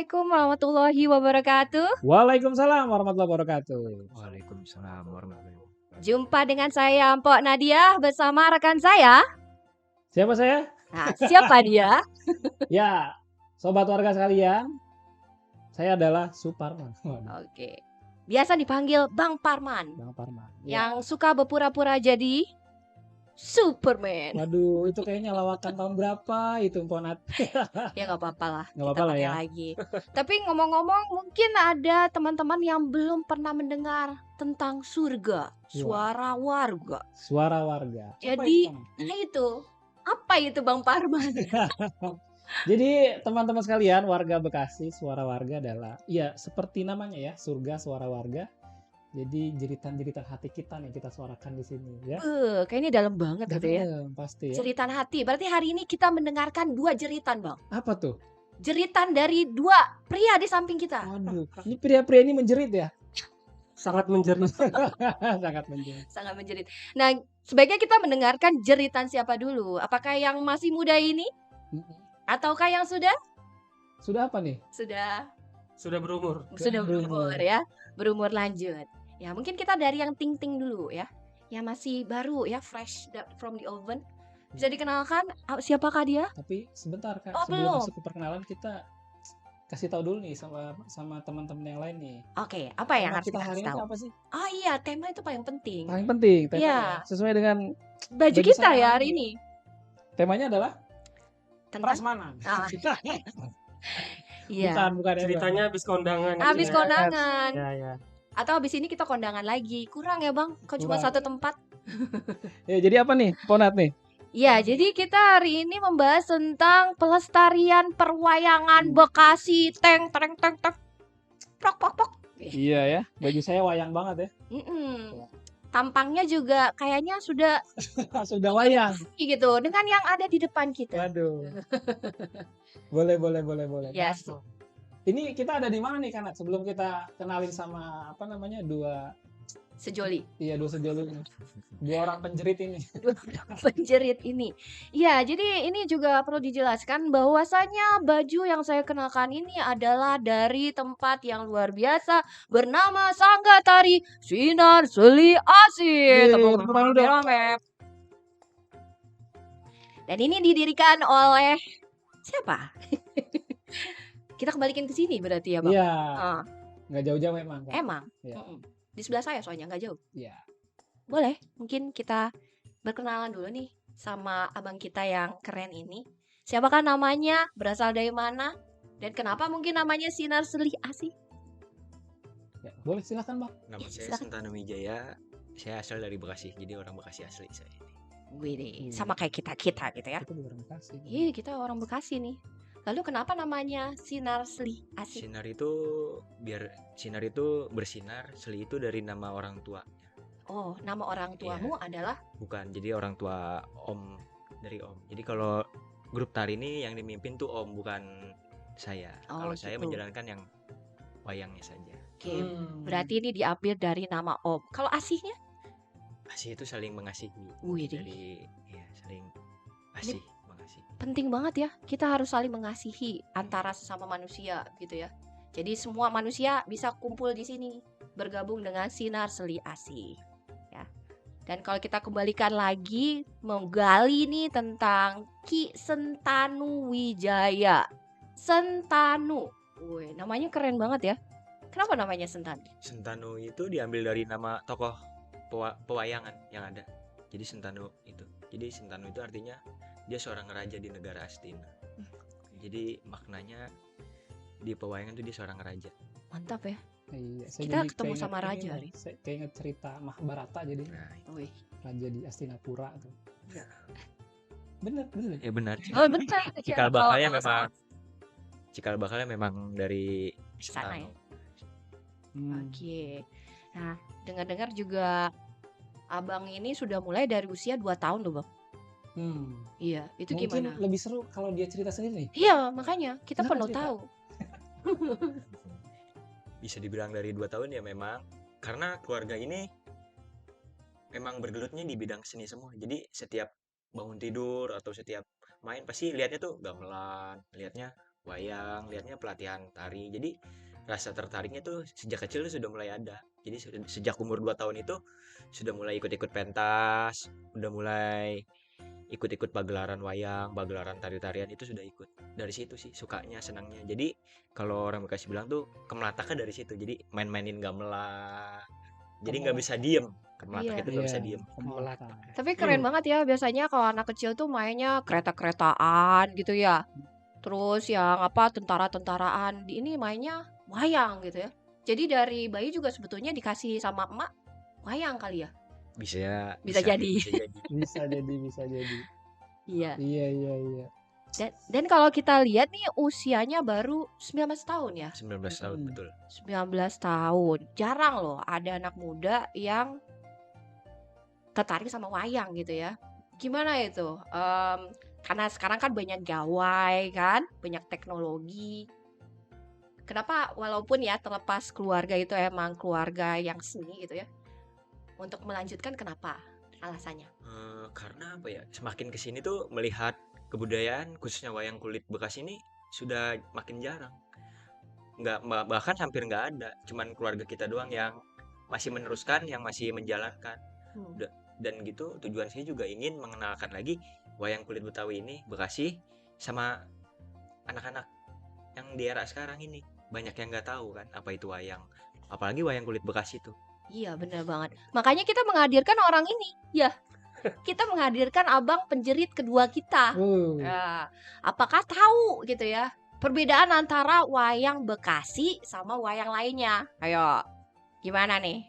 Assalamualaikum warahmatullahi wabarakatuh. Waalaikumsalam warahmatullahi wabarakatuh. Waalaikumsalam warahmatullahi wabarakatuh. Jumpa dengan saya Mpok Nadia bersama rekan saya. Siapa saya? Nah, siapa dia? Ya, sobat warga sekalian, saya adalah Suparman. Oke. Biasa dipanggil Bang Parman. Bang Parman. Ya. Yang suka berpura-pura jadi Superman. Waduh, itu kayaknya lawakan tahun berapa itu Mpok Nat? Ya nggak apa-apa lah. Nggak Kita apa-apa lah pakai ya. lagi. Tapi ngomong-ngomong, mungkin ada teman-teman yang belum pernah mendengar tentang surga, suara warga. Suara warga. Jadi, Apa apa itu itu? Bang Parman? Jadi teman-teman sekalian, warga Bekasi, suara warga adalah ya seperti namanya ya, surga suara warga. Jadi jeritan-jeritan hati kita nih kita suarakan di sini ya. Kayaknya dalam banget gitu ya. Dalam, pasti ya. Jeritan hati. Berarti hari ini kita mendengarkan dua jeritan, Bang. Apa tuh? Jeritan dari dua pria di samping kita. Waduh, ini pria-pria ini menjerit ya? Sangat menjerit. Sangat menjerit. Sangat menjerit. Nah, sebaiknya kita mendengarkan jeritan siapa dulu? Apakah yang masih muda ini? Ataukah yang sudah? Sudah apa nih? Sudah berumur. Sudah Berumur. berumur ya. Berumur lanjut. Ya, mungkin kita dari yang ting-ting dulu ya. Yang masih baru ya, fresh from the oven. Bisa dikenalkan siapakah dia? Tapi sebentar Kak, Oh, sebelum belum. masuk ke perkenalan kita kasih tahu dulu nih sama teman-teman yang lain nih. Oke, apa yang Tema harus kita kita hari kasih ini tahu? apa sih? Oh iya, tema itu paling penting. Paling penting temanya. Iya. Sesuai dengan Baju baju kita saya ya hari hari ini. temanya adalah Tentang prasmanan. Ah, iya. Bukan ya, Ceritanya habis kondangan. Habis Ya. kondangan. Ya. Atau habis ini kita kondangan lagi. Kurang ya, Bang? Kok cuma Kurang. satu tempat? Ya, jadi apa nih, Ponat nih? Ya, jadi kita hari ini membahas tentang pelestarian perwayangan Bekasi. Teng teng teng teng. Prok prok prok. Iya ya, baju saya wayang banget ya. Tampangnya juga kayaknya sudah Sudah wayang. gitu dengan yang ada di depan kita. Waduh. Boleh. Yes. Ini kita ada di mana nih Kanat? Sebelum kita kenalin sama dua Sejoli. sejoli ini. Dua orang penjerit ini. Penjerit ini. Ya, jadi ini juga perlu dijelaskan bahwasanya baju yang saya kenalkan ini adalah dari tempat yang luar biasa bernama Sangga Tari Sinar Seli Asih. Tepuk tangan rame. Dan ini didirikan oleh siapa? Kita kembalikan ke sini berarti ya, Bang? Iya, Ah, nggak jauh-jauh emang. Kak. emang. Iya. Di sebelah saya soalnya nggak jauh. Iya. Boleh, mungkin kita berkenalan dulu nih sama abang kita yang keren ini. Siapakah namanya, berasal dari mana, dan kenapa mungkin namanya Sinar Seli Asih? Ya, boleh silakan Bang. Nama saya Silakan. Sentanu Wijaya. Saya asal dari Bekasi, jadi orang Bekasi asli saya ini. Wih, sama kayak kita gitu ya. Itu bukan Bekasi. Iya, kita orang Bekasi nih. Lalu kenapa namanya Sinar Seli Asih? Sinar itu bersinar, Seli itu dari nama orang tua. Oh, nama orang tuamu adalah? Bukan, jadi orang tua om dari om. Jadi kalau grup tari ini yang dimimpin tuh om, bukan saya. Oh, Kalau saya gitu. menjalankan yang wayangnya saja. Oke, berarti ini diambil dari nama om. Kalau asihnya? Asih itu saling mengasihi. Wih, Jadi ya saling asih, mengasihi. penting banget ya, kita harus saling mengasihi antara sesama manusia gitu ya. Jadi semua manusia bisa kumpul di sini bergabung dengan Sinar Seli Asih ya. Dan kalau kita kembalikan lagi menggali nih tentang Ki Sentanu Wijaya. Sentanu. Wih, namanya keren banget ya. Kenapa namanya Sentanu? Sentanu itu diambil dari nama tokoh pewayangan yang ada. Jadi Sentanu itu. Jadi Sentanu itu artinya dia seorang raja di negara Astina. Jadi maknanya di pewayangan itu dia seorang raja. Mantap ya. Iya, Kita ketemu sama raja nih. Saya keinget cerita Mahabharata jadi Nah, Wih. raja di Astinapura tuh. Ya. Bener. ya benar. Oh, benar. Cikal bakalnya memang dari Sana ya. Sentanu. Oke. Nah, dengar-dengar juga abang ini sudah mulai dari usia 2 tahun loh, Bang. Iya, itu Mungkin gimana? lebih seru kalau dia cerita sendiri nih. Iya, makanya kita Kenapa perlu cerita? tahu. Bisa dibilang dari 2 tahun ya memang. Karena keluarga ini memang bergelutnya di bidang seni semua. Jadi setiap bangun tidur atau setiap main pasti lihatnya tuh gamelan, lihatnya wayang, lihatnya pelatihan tari. Jadi rasa tertariknya tuh sejak kecil tuh sudah mulai ada. Jadi sejak umur 2 tahun itu sudah mulai ikut-ikut pentas, udah mulai ikut-ikut pagelaran wayang, pagelaran tari-tarian itu sudah ikut. Dari situ sih sukanya, senangnya. Jadi kalau orang Bekasi bilang tuh kemelataknya dari situ. Jadi main-mainin gamelan. Jadi nggak bisa diem. Kemelatak Iya. itu nggak bisa Iya, diem. kemelatak. Tapi keren banget ya, biasanya kalau anak kecil tuh mainnya kereta-keretaan gitu ya. Terus yang apa, tentara-tentaraan. Ini mainnya wayang gitu ya. Jadi dari bayi juga sebetulnya dikasih sama emak wayang kali ya. Bisa jadi. Bisa jadi. Iya. Iya. Dan kalau kita lihat nih usianya baru 19 tahun ya. 19 tahun betul. 19 tahun. Jarang loh ada anak muda yang tertarik sama wayang gitu ya. Gimana itu? Karena sekarang kan banyak gawai kan, banyak teknologi. Kenapa walaupun ya terlepas keluarga itu emang keluarga yang seni gitu ya. Untuk melanjutkan kenapa? Alasannya. Karena apa ya? Semakin kesini tuh melihat kebudayaan khususnya wayang kulit bekas ini sudah makin jarang. Bahkan hampir nggak ada. Cuman keluarga kita doang yang masih meneruskan, yang masih menjalankan. Dan gitu tujuan saya juga ingin mengenalkan lagi wayang kulit Betawi ini Bekasi sama anak-anak yang di era sekarang ini. Banyak yang nggak tahu kan apa itu wayang, apalagi wayang kulit Bekasi itu. Iya benar banget. Makanya kita menghadirkan orang ini ya. Kita menghadirkan abang penjerit kedua kita. Ya, apakah tahu gitu ya perbedaan antara wayang Bekasi sama wayang lainnya? Ayo, gimana nih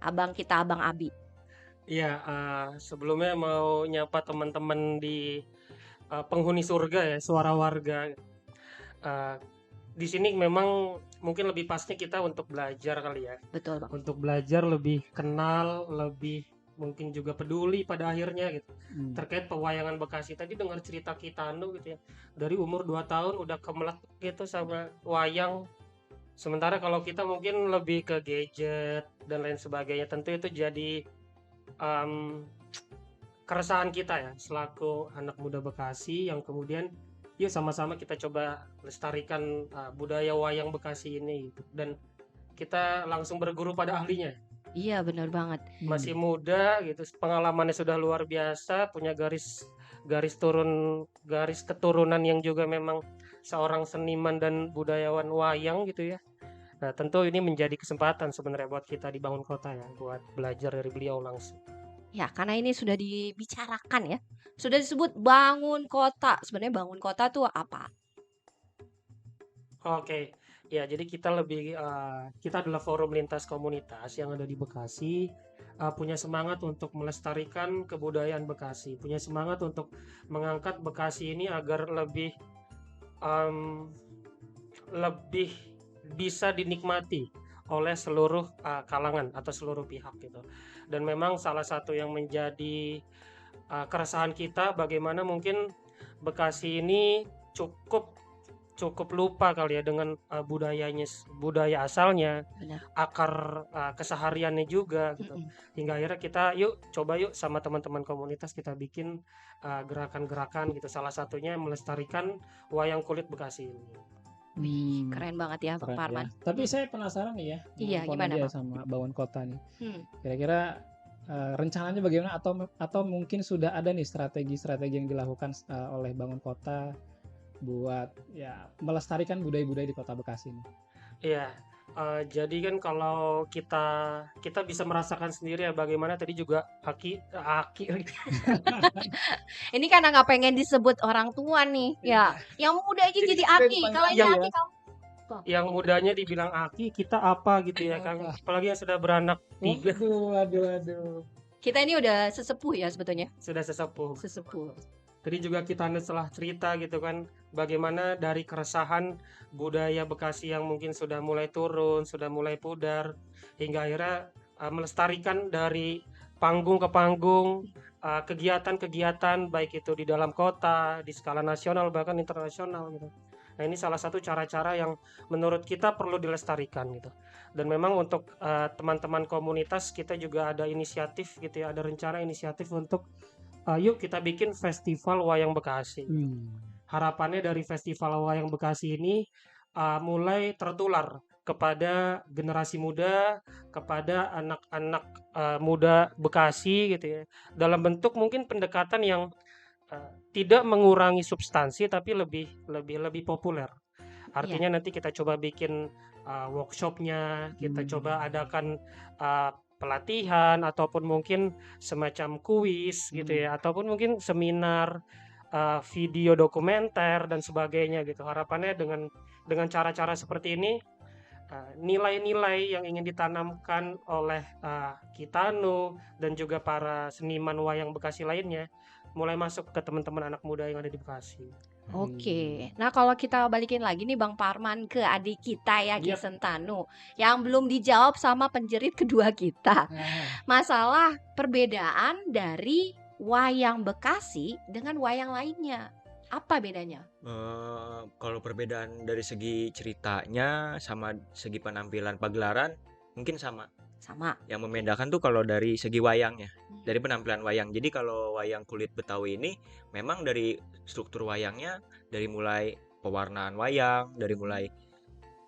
abang kita, Abang Abi? Iya, sebelumnya mau nyapa teman-teman di penghuni surga ya, suara warga. Di sini memang mungkin lebih pasnya kita untuk belajar kali ya. Betul bang. Untuk belajar lebih kenal, lebih mungkin juga peduli pada akhirnya gitu. Terkait pewayangan Bekasi tadi dengar cerita Kitano gitu ya. Dari umur 2 tahun udah kemelek gitu sama wayang. Sementara kalau kita mungkin lebih ke gadget dan lain sebagainya. Tentu itu jadi keresahan kita ya selaku anak muda Bekasi yang kemudian yuk sama-sama kita coba lestarikan budaya wayang Bekasi ini gitu. Dan kita langsung berguru pada ahlinya. Iya benar banget. Masih muda gitu, pengalamannya sudah luar biasa, punya garis keturunan yang juga memang seorang seniman dan budayawan wayang gitu ya. Nah tentu ini menjadi kesempatan sebenarnya buat kita di Bangun Kota ya, buat belajar dari beliau langsung. Ya karena ini sudah dibicarakan ya, sudah disebut Bangun Kota. Sebenarnya Bangun Kota tuh apa? Oke, ya jadi kita adalah forum lintas komunitas yang ada di Bekasi, punya semangat untuk melestarikan kebudayaan Bekasi, punya semangat untuk mengangkat Bekasi ini agar lebih bisa dinikmati oleh seluruh kalangan atau seluruh pihak gitu. Dan memang salah satu yang menjadi keresahan kita bagaimana mungkin Bekasi ini cukup lupa kali ya dengan budaya asalnya. Benar. Akar kesehariannya juga gitu. Hingga akhirnya kita coba sama teman-teman komunitas kita bikin gerakan-gerakan gitu, salah satunya melestarikan wayang kulit Bekasi ini. Wih, keren banget ya Bang Keren ya. Parman. Tapi saya penasaran nih ya, Iya, nelfon gimana, aja Bang? sama Bangun Kota nih. Kira-kira Rencananya bagaimana atau mungkin sudah ada nih strategi-strategi yang dilakukan oleh Bangun Kota buat ya melestarikan budaya-budaya di Kota Bekasi ini? Iya, jadi kan kalau kita bisa merasakan sendiri ya bagaimana tadi juga Aki ini karena nggak pengen disebut orang tua nih, ya. Yang muda aja jadi Aki. Kalau ini Iya. Aki kamu. yang mudanya dibilang Aki, kita apa gitu ya kan? Apalagi yang sudah beranak 3, Waduh. Kita ini udah sesepuh ya sebetulnya. sudah sesepuh. Sesepuh. Tadi juga kita setelah cerita gitu kan, bagaimana dari keresahan budaya Bekasi yang mungkin sudah mulai turun, sudah mulai pudar, hingga akhirnya melestarikan dari panggung ke panggung, kegiatan-kegiatan baik itu di dalam kota, di skala nasional bahkan internasional gitu. Nah ini salah satu cara-cara yang menurut kita perlu dilestarikan gitu. Dan memang untuk teman-teman komunitas kita juga ada inisiatif gitu ya, ada rencana inisiatif untuk yuk kita bikin festival wayang Bekasi. harapannya dari Festival Wayang Bekasi ini mulai tertular kepada generasi muda, kepada anak-anak muda Bekasi gitu ya. Dalam bentuk mungkin pendekatan yang tidak mengurangi substansi tapi lebih populer. Iya. Artinya nanti kita coba bikin workshopnya, kita coba adakan pelatihan ataupun mungkin semacam kuis gitu ya, ataupun mungkin seminar, video dokumenter dan sebagainya gitu. Harapannya dengan cara-cara seperti ini, nilai-nilai yang ingin ditanamkan oleh Kitano dan juga para seniman wayang Bekasi lainnya mulai masuk ke teman-teman anak muda yang ada di Bekasi. Oke. Nah, kalau kita balikin lagi nih Bang Parman ke adik kita ya, Ki Yap. Sentanu, yang belum dijawab sama penjerit kedua kita. Nah, Masalah perbedaan dari wayang Bekasi dengan wayang lainnya. Apa bedanya? Kalau perbedaan dari segi ceritanya sama segi penampilan pagelaran mungkin sama. Sama. Yang membedakan tuh kalau dari segi wayangnya, dari penampilan wayang. Jadi kalau wayang kulit Betawi ini memang dari struktur wayangnya, dari mulai pewarnaan wayang, dari mulai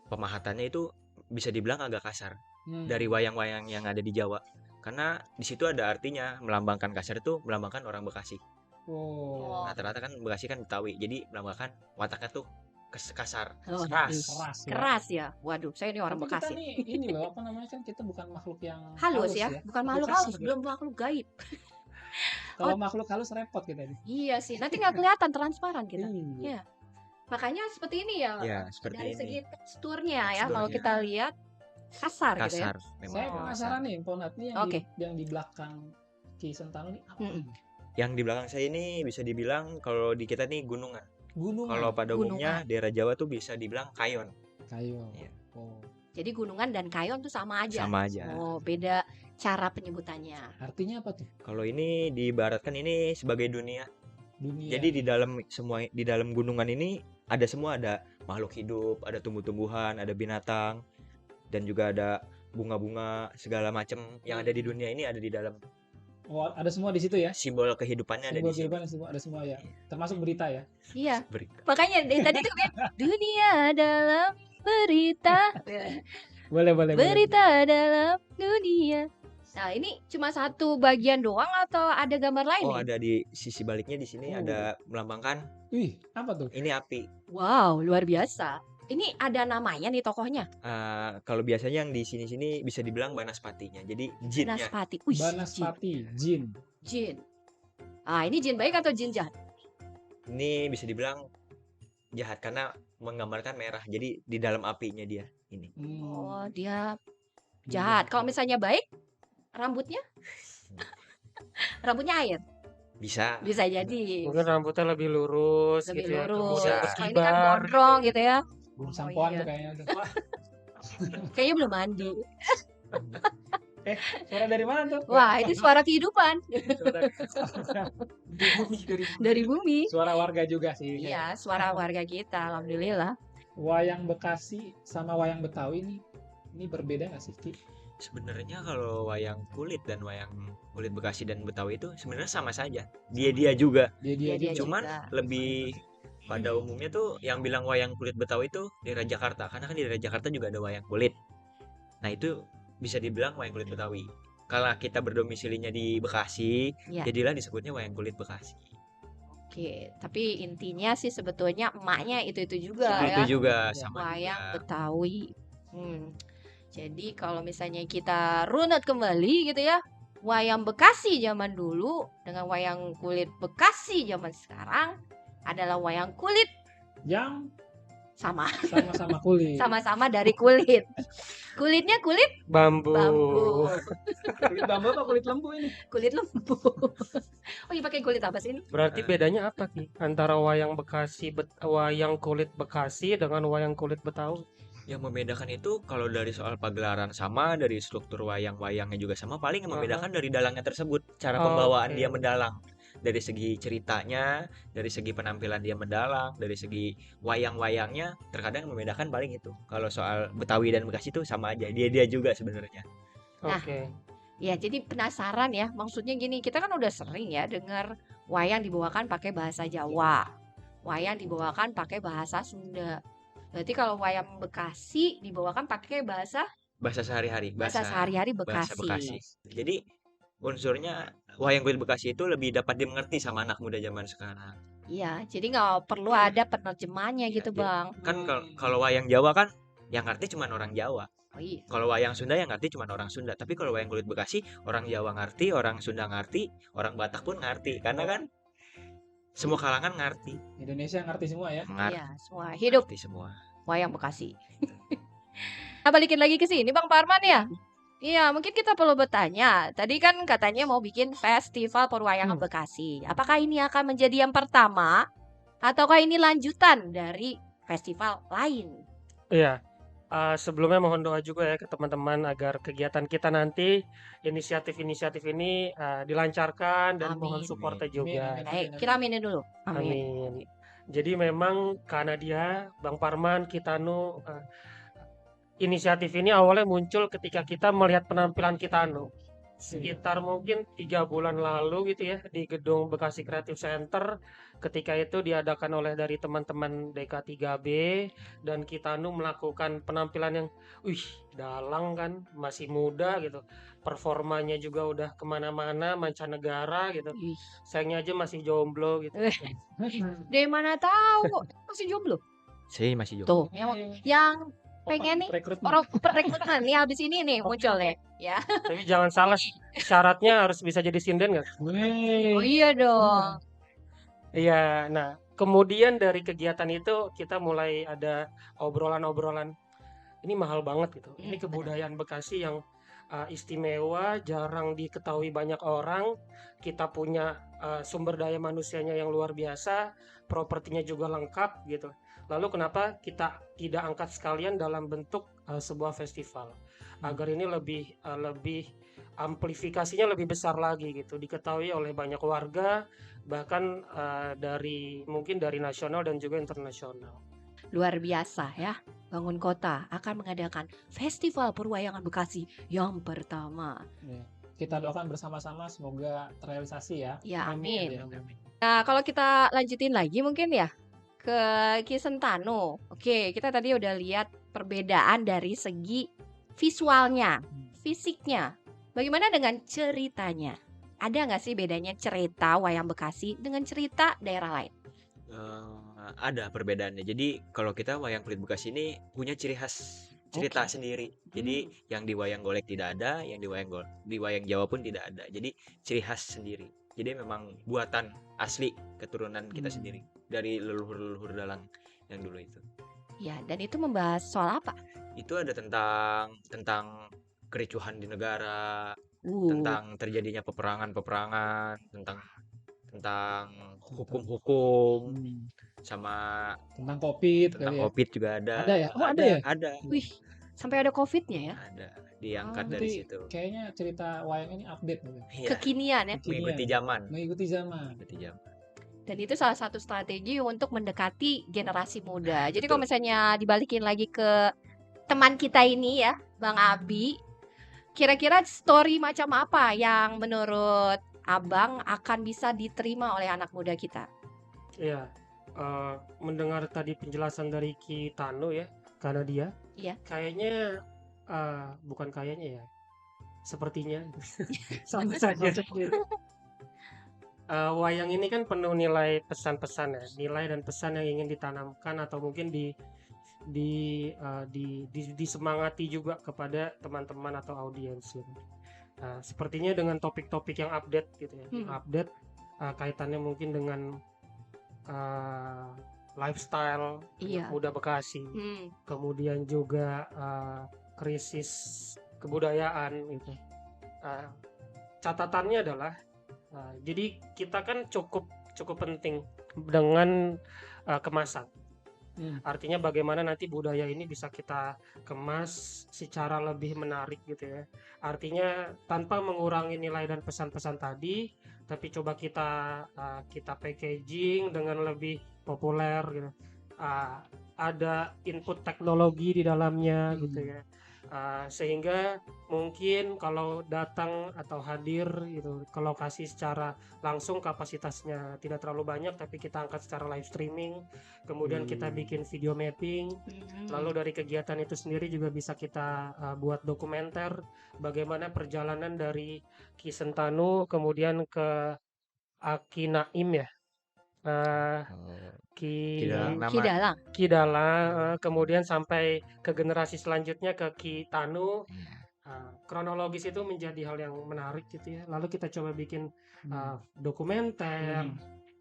pemahatannya itu bisa dibilang agak kasar dari wayang-wayang yang ada di Jawa. Karena di situ ada artinya, melambangkan kasar itu melambangkan orang Bekasi. Oh, Rata-rata kan Bekasi kan Betawi, jadi melambangkan wataknya tuh kasar, Oh, keras. keras ya. Keras ya. Waduh, saya ini orang Tapi kita Bekasi. nih ini loh, apa namanya, kan kita bukan makhluk yang Halus ya, bukan makhluk kasar halus, gitu. belum makhluk gaib. Kalau makhluk halus repot kita nih. Iya sih, nanti nggak kelihatan transparan kita. Iya. Iya. Makanya seperti ini ya. Ya, seperti Dari ini. segi teksturnya ya, kalau Teksturnya. kita lihat kasar gitu ya. Kasar, memang Saya Oh, penasaran nih, Ponat nih yang Oke. yang di belakang Ki Sentanu nih apa? Mm-mm. Yang di belakang saya ini bisa dibilang kalau di kita nih gunungan. Gunungan. Kalau pada umumnya Gunungan. daerah Jawa tuh bisa dibilang kayon. Kayo. Iya. Oh. Jadi gunungan dan kayon tuh sama aja. Sama aja. Oh, beda cara penyebutannya. Artinya apa tuh? Kalau ini diibaratkan ini sebagai dunia. Dunia. Jadi di dalam gunungan ini ada semua, ada makhluk hidup, ada tumbuh-tumbuhan, ada binatang, dan juga ada bunga-bunga segala macam yang ada di dunia ini ada di dalam. Oh, ada semua di situ ya. Simbol kehidupannya ada Simbol di sini. kehidupan semua ada semua ya. Termasuk berita ya. Iya. Berita. Makanya dari tadi tuh kan dunia dalam berita. Boleh. Berita dalam dunia. Nah, ini cuma satu bagian doang atau ada gambar lain Oh, nih? ada di sisi baliknya di sini Oh. ada melambangkan Wih, apa tuh? ini api. Wow, luar biasa. Ini ada namanya nih tokohnya. Kalau biasanya yang di sini bisa dibilang Banaspatinya. Jadi jinnya. Banaspati. Wih, Banaspati, jin. jin. Ah, ini jin baik atau jin jahat? Ini bisa dibilang jahat karena menggambarkan merah. Jadi di dalam apinya dia ini. Oh, dia jahat. Kalau misalnya baik, rambutnya? Rambutnya air. Bisa. Bisa jadi. Mungkin rambutnya lebih lurus Lebih gitu ya, lurus. kemudian Bisa. Kalau ini kan berkibar. gondrong gitu ya. Belum Oh, sampoan iya. tuh kayaknya tuh. Kayaknya belum mandi. Suara dari mana tuh? Wah, itu suara kehidupan Di bumi, dari bumi. dari bumi. Suara warga juga sih. Iya, suara warga kita. Alhamdulillah. Wayang Bekasi sama wayang Betawi ini berbeda nggak sih, Ki? Sebenarnya kalau wayang kulit dan wayang kulit Bekasi dan Betawi itu sebenarnya sama saja. Dia juga. Dia Dia juga. Cuman juga. lebih pada umumnya tuh yang bilang wayang kulit Betawi itu daerah Jakarta. Karena kan di daerah Jakarta juga ada wayang kulit. Nah, itu bisa dibilang wayang kulit Betawi. Kalau kita berdomisilinya di Bekasi, Iya. jadilah disebutnya wayang kulit Bekasi. Oke, tapi intinya sih sebetulnya emaknya itu juga Itu ya. juga sama Wayang juga. Betawi. Jadi kalau misalnya kita runut kembali gitu ya, wayang Bekasi zaman dulu dengan wayang kulit Bekasi zaman sekarang adalah wayang kulit Yang sama, sama-sama kulit. sama-sama dari kulit. Kulitnya kulit Bambu. bambu, Kulit bambu apa kulit lembu ini? kulit lembu. Oh, iya pakai kulit apa sih ini? Berarti bedanya apa Ki? Antara wayang wayang kulit Bekasi dengan wayang kulit Betawi? Yang membedakan itu kalau dari soal pagelaran sama, dari struktur wayang-wayangnya juga sama, paling yang membedakan dari dalangnya tersebut, cara pembawaan Oke. dia mendalang. Dari segi ceritanya, dari segi penampilan dia mendalang, dari segi wayang-wayangnya, terkadang yang membedakan paling itu. Kalau soal Betawi dan Bekasi itu sama aja, dia juga sebenarnya. Nah. Oke. Ya, jadi penasaran ya. Maksudnya gini, kita kan udah sering ya dengar wayang dibawakan pakai bahasa Jawa. wayang dibawakan pakai bahasa Sunda. Berarti kalau wayang Bekasi dibawakan pakai bahasa sehari-hari, sehari-hari bahasa Bekasi. Bekasi. Jadi unsurnya wayang kulit Bekasi itu lebih dapat dimengerti sama anak muda zaman sekarang. Iya, jadi nggak perlu ada penerjemahnya Iya, gitu, jadi Bang. kan kalau wayang Jawa kan yang ngerti cuma orang Jawa. Oh iya. Kalau wayang Sunda yang ngerti cuma orang Sunda. Tapi kalau wayang kulit Bekasi, orang Jawa ngerti, orang Sunda ngerti, orang Batak pun ngerti. Karena kan semua kalangan ngerti. Indonesia ngerti semua ya. Iya, semua hidup Ngerti semua. wayang Bekasi. Nah, balikin lagi ke sini, Bang Parman ya. Iya, mungkin kita perlu bertanya. Tadi kan katanya mau bikin festival perwayangan Bekasi. Apakah ini akan menjadi yang pertama ataukah ini lanjutan dari festival lain? Iya. Sebelumnya mohon doa juga ya ke teman-teman agar kegiatan kita nanti inisiatif-inisiatif ini dilancarkan dan mohon Amin. supportnya Amin, juga. amin. Baik, kita aminin dulu. Amin. Amin. Jadi memang karena dia, Bang Parman, Kitanu, inisiatif ini awalnya muncul ketika kita melihat penampilan Kitanu. Sekitar mungkin 3 bulan lalu gitu ya di gedung Bekasi Creative Center, ketika itu diadakan oleh dari teman-teman DK3B dan Kitanu melakukan penampilan yang dalang kan, masih muda gitu, performanya juga udah kemana-mana mancanegara gitu, Ih, sayangnya aja masih jomblo gitu. dari mana tahu masih jomblo? Saya masih Tuh, jomblo. yang pengen nih Rekrutmen. orang perekrutan nih habis ini nih muncul nih. Ya. Tapi jangan salah, syaratnya harus bisa jadi sinden nggak? Wey. Oh iya dong. Iya, nah kemudian dari kegiatan itu kita mulai ada obrolan-obrolan, ini mahal banget gitu. Ini benar. kebudayaan Bekasi yang istimewa, jarang diketahui banyak orang. Kita punya sumber daya manusianya yang luar biasa, propertinya juga lengkap gitu. Lalu kenapa kita tidak angkat sekalian dalam bentuk sebuah festival? Agar ini lebih amplifikasinya lebih besar lagi gitu, diketahui oleh banyak warga, bahkan mungkin dari nasional dan juga internasional. Luar biasa ya. Bangun Kota akan mengadakan Festival Perwayangan Bekasi yang pertama. Ya. Kita doakan bersama-sama semoga terrealisasi ya. Ya, amin. Ya. Nah, kalau kita lanjutin lagi mungkin ya ke Kisentano. Oke, kita tadi udah lihat perbedaan dari segi visualnya, fisiknya. Bagaimana dengan ceritanya? Ada nggak sih bedanya cerita wayang Bekasi dengan cerita daerah lain? Ada perbedaannya. Jadi kalau kita wayang kulit Bekasi ini punya ciri khas cerita sendiri. Jadi yang di wayang golek tidak ada, yang di wayang Jawa pun tidak ada. Jadi ciri khas sendiri. Jadi memang buatan asli keturunan kita sendiri dari leluhur-leluhur dalang yang dulu itu. Ya, dan itu membahas soal apa? Itu ada tentang kericuhan di negara, tentang terjadinya peperangan, tentang hukum-hukum, sama Tentang COVID tentang kali ya. COVID juga ada. Ada ya? Oh, ada ya? Ada. Wih, sampai ada COVID-nya ya? Ada. Diangkat dari Nanti situ. kayaknya cerita wayang ini update gitu. Iya, Kekinian ya. mengikuti zaman. Mengikuti zaman. Mengikuti zaman. Dan itu salah satu strategi untuk mendekati generasi muda. Jadi Betul. kalau misalnya dibalikin lagi ke teman kita ini ya, Bang Abi, kira-kira story macam apa yang menurut Abang akan bisa diterima oleh anak muda kita? Iya, mendengar tadi penjelasan dari Kitano ya, karena dia, Iya. kayaknya bukan kayaknya ya, sepertinya sama saja. Wayang ini kan penuh nilai pesan-pesan ya, nilai dan pesan yang ingin ditanamkan atau mungkin disemangati juga kepada teman-teman atau audiens gitu. Sepertinya dengan topik-topik yang update gitu ya, update kaitannya mungkin dengan lifestyle Iya. muda Bekasi, Hmm. kemudian juga krisis kebudayaan gitu. Catatannya adalah jadi kita kan cukup penting dengan kemasan. Artinya bagaimana nanti budaya ini bisa kita kemas secara lebih menarik gitu ya. Artinya tanpa mengurangi nilai dan pesan-pesan tadi, tapi coba kita packaging dengan lebih populer gitu. Ada input teknologi di dalamnya gitu ya. Sehingga mungkin kalau datang atau hadir gitu ke lokasi secara langsung kapasitasnya tidak terlalu banyak, tapi kita angkat secara live streaming, kemudian kita bikin video mapping. Lalu dari kegiatan itu sendiri juga bisa kita buat dokumenter bagaimana perjalanan dari Ki Sentanu kemudian ke Aki Naim ya, eh, Ki Kidalang nama Kidalang. Kidalang, kemudian sampai ke generasi selanjutnya ke Ki Tanu. Kronologis itu menjadi hal yang menarik gitu ya. Lalu kita coba bikin dokumenter,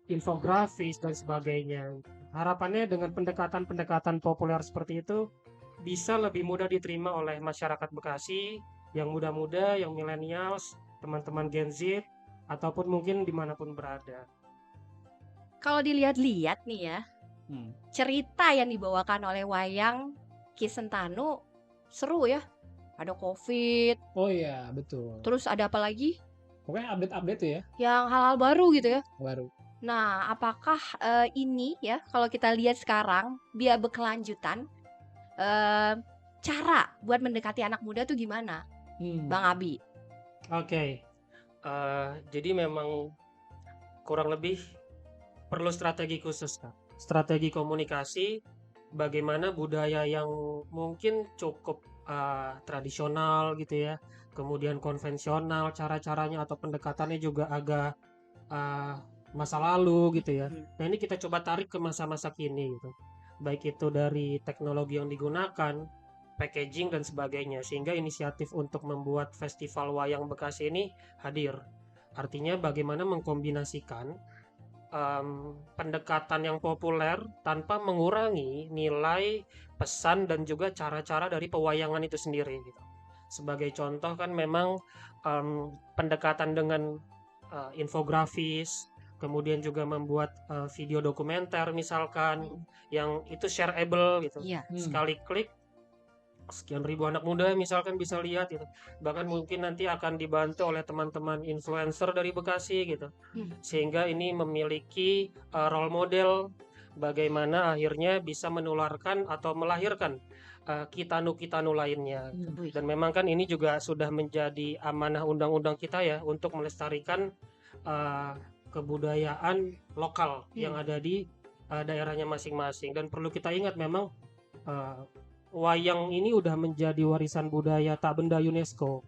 infografis dan sebagainya. Harapannya dengan pendekatan-pendekatan populer seperti itu bisa lebih mudah diterima oleh masyarakat Bekasi yang muda-muda, yang millennials, teman-teman Gen Z, ataupun mungkin dimanapun berada. Kalau dilihat-lihat nih ya, cerita yang dibawakan oleh wayang Ki Sentanu seru ya. Ada COVID, Oh iya, betul. terus ada apa lagi? Pokoknya update-update tuh ya, Yang hal-hal baru gitu ya. baru. Nah, apakah ini ya, kalau kita lihat sekarang, biar berkelanjutan, cara buat mendekati anak muda tuh gimana, Bang Abi? Oke, jadi memang kurang lebih perlu strategi khusus, Kak. Strategi komunikasi, bagaimana budaya yang mungkin cukup tradisional gitu ya, kemudian konvensional cara-caranya atau pendekatannya juga agak masa lalu gitu ya. Nah ini kita coba tarik ke masa-masa kini gitu, baik itu dari teknologi yang digunakan, packaging dan sebagainya, sehingga inisiatif untuk membuat festival wayang Bekasi ini hadir. Artinya bagaimana mengkombinasikan pendekatan yang populer tanpa mengurangi nilai, pesan dan juga cara-cara dari pewayangan itu sendiri gitu. Sebagai contoh kan memang pendekatan dengan infografis, kemudian juga membuat video dokumenter misalkan yang itu shareable gitu. Iya. Sekali klik sekian ribu anak muda misalkan bisa lihat gitu. Bahkan mungkin nanti akan dibantu oleh teman-teman influencer dari Bekasi gitu. Sehingga ini memiliki role model bagaimana akhirnya bisa menularkan atau melahirkan kitanu-kitanu lainnya. Dan memang kan ini juga sudah menjadi amanah undang-undang kita ya untuk melestarikan kebudayaan lokal yang ada di daerahnya masing-masing. Dan perlu kita ingat memang wayang ini udah menjadi warisan budaya tak benda UNESCO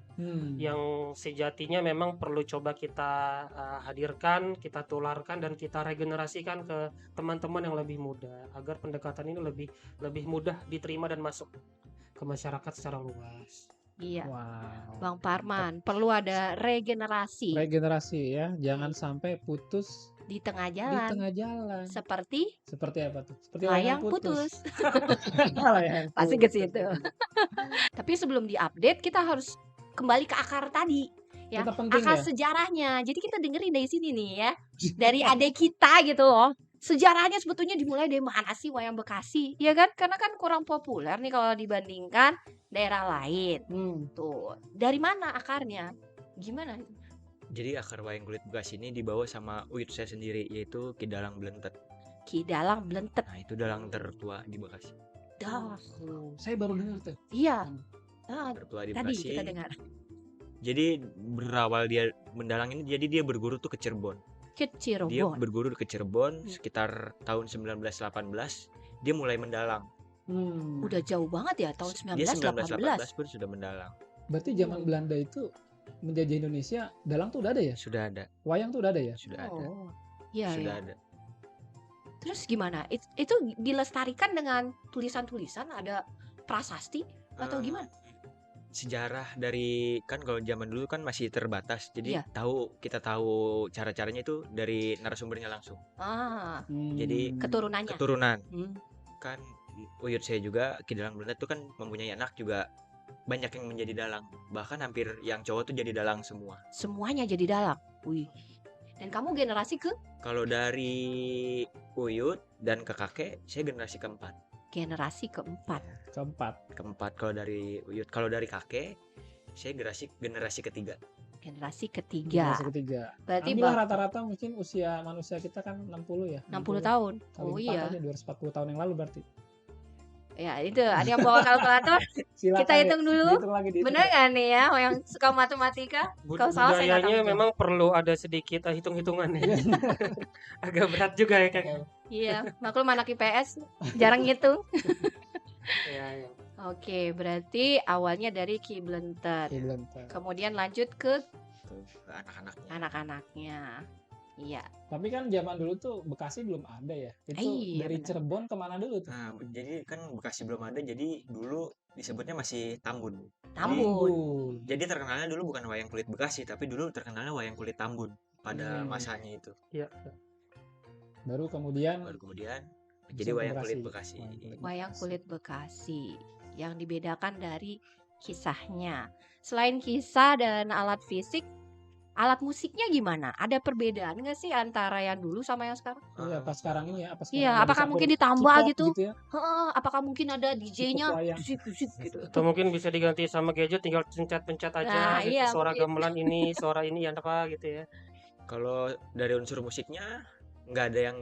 yang sejatinya memang perlu coba kita hadirkan, kita tularkan dan kita regenerasikan ke teman-teman yang lebih muda agar pendekatan ini lebih mudah diterima dan masuk ke masyarakat secara luas. Iya. Wow. Bang Parman, perlu ada regenerasi Regenerasi ya, jangan sampai putus di tengah di jalan. tengah jalan. Seperti Seperti apa tuh? Seperti wayang wayang putus. putus. Wayang Pasti ke putus. situ. Tapi sebelum diupdate kita harus kembali ke akar tadi ya, Tetap penting akar ya. sejarahnya. Jadi kita dengerin dari sini nih ya, dari adik kita gitu loh. Sejarahnya sebetulnya dimulai dari mana sih wayang Bekasi, ya kan? Karena kan kurang populer nih kalau dibandingkan daerah lain. Tuh, dari mana akarnya? Gimana? Jadi akar wayang kulit Bekasi ini dibawa sama uyut saya sendiri, yaitu Ki Dalang Blentet. Ki Dalang Blentet. Nah itu dalang tertua di Bekasi. Dah. Saya baru dengar tuh. Iya. Tertua di Tadi Bekasi. kita dengar. Jadi berawal dia mendalang ini, jadi dia berguru tuh ke Cirebon. Ke Dia Cirebon. berguru ke Cirebon sekitar tahun 1918. Dia mulai mendalang. Udah jauh banget ya, tahun Dia 1918. 1918 pun sudah mendalang. Berarti zaman Belanda itu menjajah Indonesia, dalang tuh udah ada ya? Sudah ada, Wayang tuh udah ada ya? sudah ada, Oh, iya sudah ya. ada. Terus gimana? Itu dilestarikan dengan tulisan-tulisan, ada prasasti atau Eh, gimana? Sejarah dari, kan kalau zaman dulu kan masih terbatas, jadi Iya. kita tahu cara-caranya itu dari narasumbernya langsung. Jadi Keturunannya. keturunan Hmm. kan uyut saya juga Ki Dalang Blentet tuh kan mempunyai anak juga banyak yang menjadi dalang, bahkan hampir yang cowok tuh jadi dalang semua. Semuanya jadi dalang. Wih. Dan kamu generasi Kalau dari uyut dan ke kakek saya generasi keempat. generasi keempat. keempat. Kalau dari uyut, kalau dari kakek saya generasi ketiga. Generasi ketiga. Generasi ketiga. Berarti Ambillah rata-rata mungkin usia manusia kita kan 60 ya. 60 tahun. Kali Oh 4 iya. aja 240 tahun yang lalu berarti. Ya itu ada yang bawa kalkulator. Silakan Kita hitung dulu. dihitung lagi, dihitung Bener lagi. nggak nih ya yang suka matematika? Kalau salah saya nggak Budayanya tahu. memang perlu ada sedikit hitung-hitungan ya. Agak berat juga ya kayak. Iya, maklum anak IPS jarang ngitung. Ya, ya. Oke, berarti awalnya dari Ki Blenter. Kiblentar. Kemudian lanjut ke Ke anak-anaknya. anak-anaknya. Iya. Tapi kan zaman dulu tuh Bekasi belum ada ya. Itu Iya, dari benar. Cirebon kemana dulu tuh? Nah, jadi kan Bekasi belum ada, jadi dulu disebutnya masih Tambun. Tambun. Jadi terkenalnya dulu bukan wayang kulit Bekasi, tapi dulu terkenalnya wayang kulit Tambun pada Hmm. masanya itu. Ya. Baru kemudian Baru kemudian jadi masuk ke wayang kulit Bekasi. Bekasi. Wayang kulit Bekasi yang dibedakan dari kisahnya. Selain kisah dan alat fisik, alat musiknya gimana? Ada perbedaan nggak sih antara yang dulu sama yang sekarang? Iya, pas sekarang ini ya, apa sekarang Iya, ada apakah dicampur mungkin ditambah K-pop gitu? ya? Heeh, apakah mungkin ada DJ-nya wayang. musik gitu? Atau mungkin bisa diganti sama gadget, tinggal pencet-pencet aja Nah, gitu. iya, Suara mungkin. gamelan ini, suara ini yang apa gitu ya. Kalau dari unsur musiknya nggak ada yang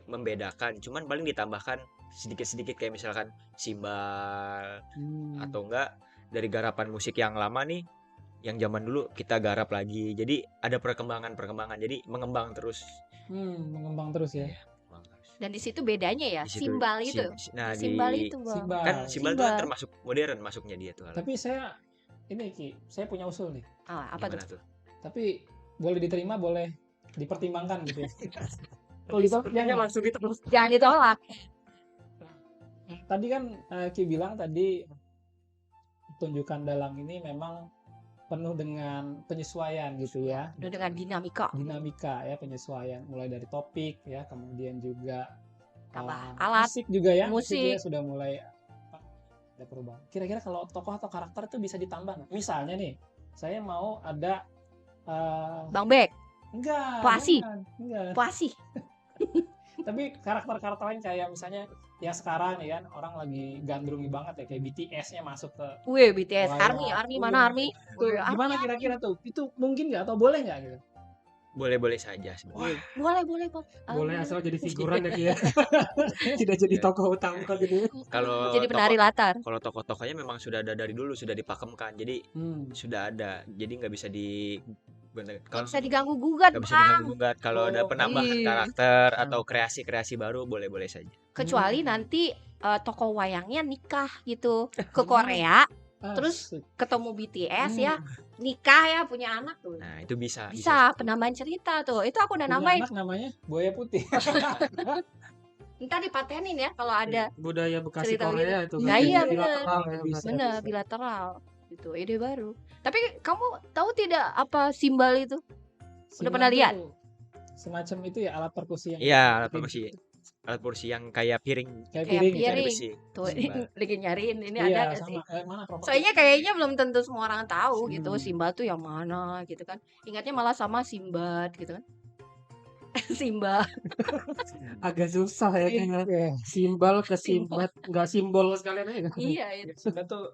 membedakan, cuman paling ditambahkan sedikit-sedikit kayak misalkan simbal atau enggak dari garapan musik yang lama nih, yang zaman dulu kita garap lagi. Jadi ada perkembangan, jadi mengembang terus. Mengembang terus ya. Mengembang terus. Dan di situ bedanya ya, Di situ simbal itu. Nah, Simbal di itu, Bang. Simbal. kan simbal itu kan Simbal. termasuk modern masuknya dia tuh. Tapi saya ini Ki, saya punya usul nih. Ah, apa Gimana tuh? tuh? Tapi boleh diterima, boleh dipertimbangkan gitu ya. Kalau sepertinya langsung diterus. Jangan ditolak. Tadi kan Ki bilang tadi tunjukkan dalang ini memang penuh dengan penyesuaian gitu ya. Udah dengan dinamika. Dinamika ya, penyesuaian mulai dari topik ya, kemudian juga Tambah alat, musik juga ya. musik. juga sudah mulai ada perubahan. Kira-kira kalau tokoh atau karakter itu bisa ditambah nggak? Misalnya nih, saya mau ada Bang Bek, enggak, Puasi. jangan, enggak. Puasi. Tapi karakter-karakter lain kayak misalnya yang sekarang ya kan orang lagi gandrungi banget ya kayak BTS-nya masuk ke Wih, BTS, wayang. Army mana Army? Wih, Gimana Army. kira-kira tuh? Itu mungkin nggak atau boleh nggak gitu? Boleh-boleh saja sebenarnya. Boleh, Bang. Boleh asal jadi figuran ya Ki ya. Tidak jadi tokoh utama gitu. Kalau Jadi penari latar. kalau tokoh-tokohnya memang sudah ada dari dulu, sudah dipakemkan. Jadi sudah ada. Jadi nggak bisa Nggak bisa diganggu gugat, nggak bisa Bang. diganggu-gugat. Kalau ada Oh, penambahan iya. karakter atau kreasi-kreasi baru boleh-boleh saja. Kecuali nanti tokoh wayangnya nikah gitu ke Korea, terus Asik. ketemu BTS ya, nikah ya, punya anak tuh. Nah, itu bisa. Bisa penambahan cerita tuh. Itu aku udah Punya nambahin. anak namanya buaya putih. Ntar dipatenin ya kalau ada. Budaya Bekasi Cerita Korea itu Nah, iya, bilateral ya. Bisa. Bener, bilateral. Itu ide baru. Tapi kamu tahu tidak apa simbal itu? Udah pernah lihat? Simbal tuh semacam itu ya alat perkusi yang Iya, alat perkusi. Alat perkusi yang kayak piring. kayak Kayak piring. piring. besi. Tuh, Simbal. lagi nyariin ini Iya, ada nggak sama. sih? Mana properti? Soalnya kayaknya belum tentu semua orang tahu gitu Hmm. simbal tuh yang mana gitu kan. Ingatnya malah sama Simbad gitu kan. Simba. Agak susah ya kayaknya. Oke. Simbal ke simbat, nggak simbol sekalian aja. Iya itu. Simbal tuh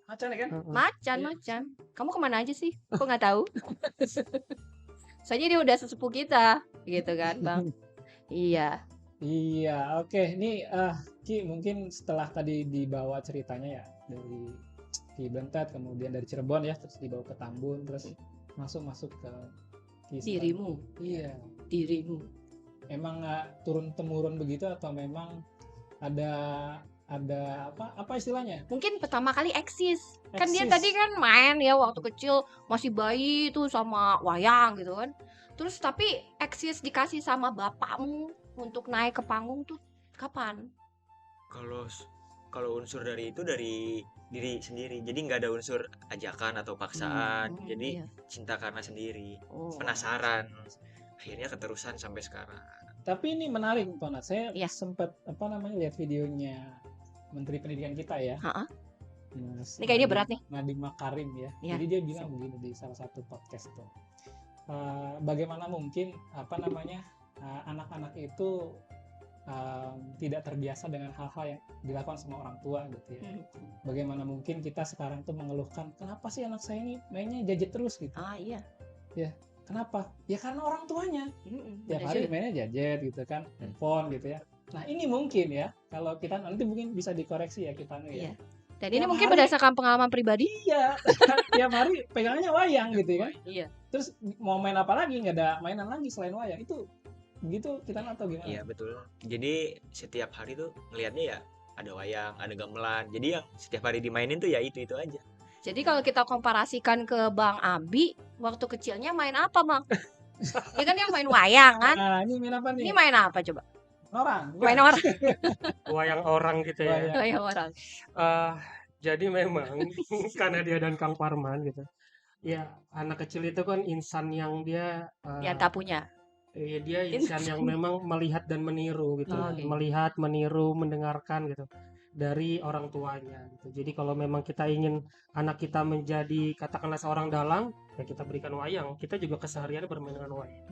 macan ya kan? Macan. Kamu kemana aja sih? Kok nggak tahu? Soalnya dia udah sesepuh kita gitu kan, Bang. Iya. Iya, oke. Ini Ki mungkin setelah tadi dibawa ceritanya ya dari Ki Bentet, kemudian dari Cirebon ya, terus dibawa ke Tambun, terus masuk ke Ki Dirimu. Iya. Dirimu. Emang turun temurun begitu atau memang ada apa istilahnya? Mungkin pertama kali eksis. Kan dia Eksis. tadi kan main ya waktu kecil masih bayi tuh sama wayang gitu kan. Terus tapi eksis dikasih sama bapakmu untuk naik ke panggung tuh kapan? Kalau unsur dari itu dari diri sendiri. Jadi nggak ada unsur ajakan atau paksaan. Jadi iya. cinta karena sendiri. Oh. Penasaran. Akhirnya keterusan sampai sekarang. Tapi ini menarik, Tonat. Saya Iya. sempat lihat videonya Menteri Pendidikan kita ya. Ha-ha. Mas Ini kayaknya berat nih. Nadiem Makarim ya. Iya. Jadi dia bilang begini di salah satu podcast tuh. Bagaimana mungkin anak-anak itu tidak terbiasa dengan hal-hal yang dilakukan sama orang tua gitu ya. Bagaimana mungkin kita sekarang tuh mengeluhkan kenapa sih anak saya ini mainnya gadget terus gitu. Ah iya. Kenapa? Ya karena orang tuanya. Tiap Bener hari juga. mainnya gadget gitu kan, handphone gitu ya. Nah, ini mungkin ya, kalau kita nanti mungkin bisa dikoreksi ya kita nih ya. Iya. Dan ini Tiap mungkin hari- berdasarkan pengalaman pribadi. Iya, tiap hari pegangannya wayang gitu kan. Iya. Terus mau main apa lagi? Nggak ada mainan lagi selain wayang. Itu begitu kita atau gimana? Iya betul. Jadi setiap hari tuh ngelihatnya ya ada wayang, ada gamelan. Jadi yang setiap hari dimainin tuh ya itu aja. Jadi kalau kita komparasikan ke Bang Abi, waktu kecilnya main apa, Bang? Ya kan yang main wayang kan? Nah, ini main apa nih? Ini main apa coba? Orang. Main orang. Wayang orang gitu ya. Wayang. Wayang orang. Eh, jadi memang karena dia dan Kang Parman gitu. Ya, anak kecil itu kan insan yang dia Yang tak punya. dia insan yang memang melihat dan meniru gitu. Oh, oke. Melihat, meniru, mendengarkan gitu dari orang tuanya gitu. Jadi kalau memang kita ingin anak kita menjadi katakanlah seorang dalang, ya kita berikan wayang. Kita juga kesehariannya bermain dengan wayang.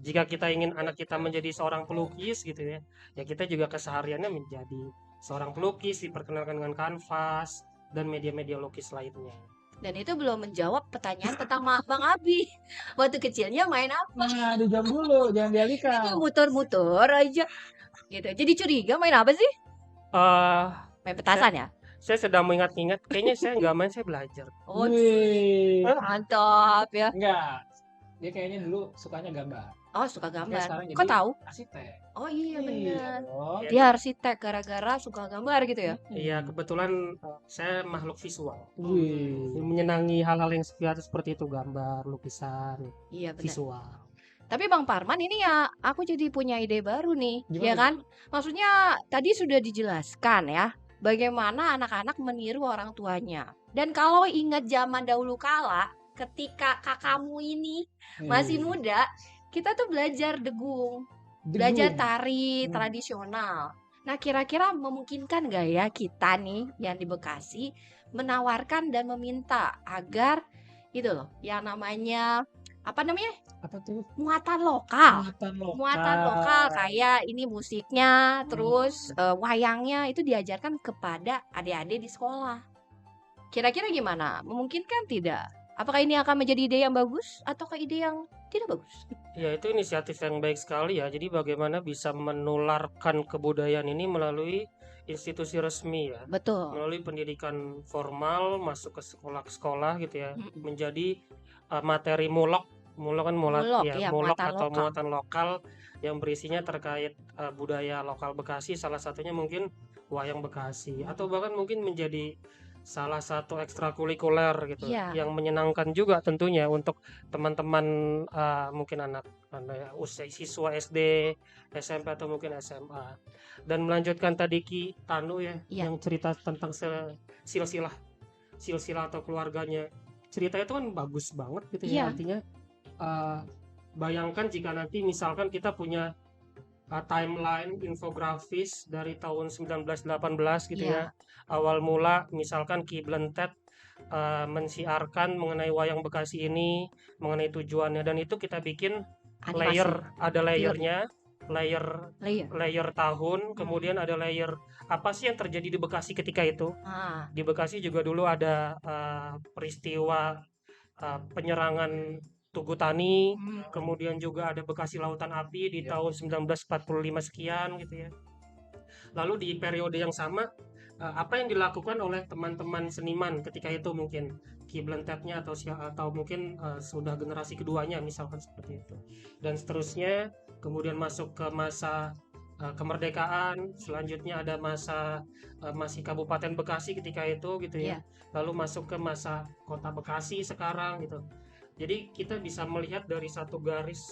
Jika kita ingin anak kita menjadi seorang pelukis gitu ya, ya kita juga kesehariannya menjadi seorang pelukis, diperkenalkan dengan kanvas dan media-media lukis lainnya. Dan itu belum menjawab pertanyaan tentang Bang Abi. Waktu kecilnya main apa? Nah, dijawab dulu, jangan dialihkan. Muter-muter aja. Gitu. Jadi curiga main apa sih? Eh, Main petasan ya? saya sedang mengingat-ingat, kayaknya saya nggak main, saya belajar. Oh, Wih. mantap ya. Enggak. Dia kayaknya dulu sukanya gambar. Oh, suka gambar. sekarang Kok jadi tahu? Arsitek. Oh iya benar. dong. Dia arsitek gara-gara suka gambar gitu ya. Iya, kebetulan saya makhluk visual. Wih. Menyenangi hal-hal yang seperti itu, gambar, lukisan, Iya benar. visual. Tapi Bang Parman ini ya aku jadi punya ide baru nih, Gimana ya tuh? kan? Maksudnya tadi sudah dijelaskan ya, bagaimana anak-anak meniru orang tuanya. Dan kalau ingat zaman dahulu kala, ketika kakakmu ini masih muda, kita tuh belajar degung, belajar tari Hmm. tradisional. Nah, kira-kira memungkinkan gak ya kita nih yang di Bekasi menawarkan dan meminta agar itu loh, yang namanya apa namanya? Apa tuh? Muatan lokal. Muatan Muatan lokal kayak ini musiknya, terus wayangnya itu diajarkan kepada adik-adik di sekolah. Kira-kira gimana? Memungkinkan tidak? Apakah ini akan menjadi ide yang bagus ataukah ide yang tidak bagus? Ya, itu inisiatif yang baik sekali ya. Jadi bagaimana bisa menularkan kebudayaan ini melalui institusi resmi ya. Betul. Melalui pendidikan formal, masuk ke sekolah gitu ya. Mm-mm. Menjadi materi mulok kan mulak Mulok, ya, ya, mulok muatan atau lokal. muatan lokal yang berisinya terkait budaya lokal Bekasi, salah satunya mungkin wayang Bekasi atau bahkan mungkin menjadi salah satu ekstrakurikuler gitu Iya. yang menyenangkan juga tentunya untuk teman-teman mungkin anak usia siswa SD, SMP atau mungkin SMA. Dan melanjutkan tadi Ki Tanu ya, Iya. yang cerita tentang silsilah atau keluarganya. Ceritanya itu kan bagus banget gitu ya. Iya. Artinya bayangkan jika nanti misalkan kita punya timeline infografis dari tahun 1918 gitu Iya. ya. Awal mula misalkan Ki Blentet mensiarkan mengenai wayang Bekasi ini, mengenai tujuannya, dan itu kita bikin Animasi. layer, ada layernya, layer Layer. tahun, kemudian ada layer apa sih yang terjadi di Bekasi ketika itu. Ah, Di Bekasi juga dulu ada peristiwa penyerangan Tugu Tani, kemudian juga ada Bekasi Lautan Api di tahun 1945 sekian gitu ya. Lalu di periode yang sama apa yang dilakukan oleh teman-teman seniman ketika itu, mungkin Ki Blentetnya atau mungkin sudah generasi keduanya misalkan seperti itu. Dan seterusnya, kemudian masuk ke masa kemerdekaan, selanjutnya ada masa masih Kabupaten Bekasi ketika itu gitu ya. Iya. Lalu masuk ke masa Kota Bekasi sekarang gitu. Jadi kita bisa melihat dari satu garis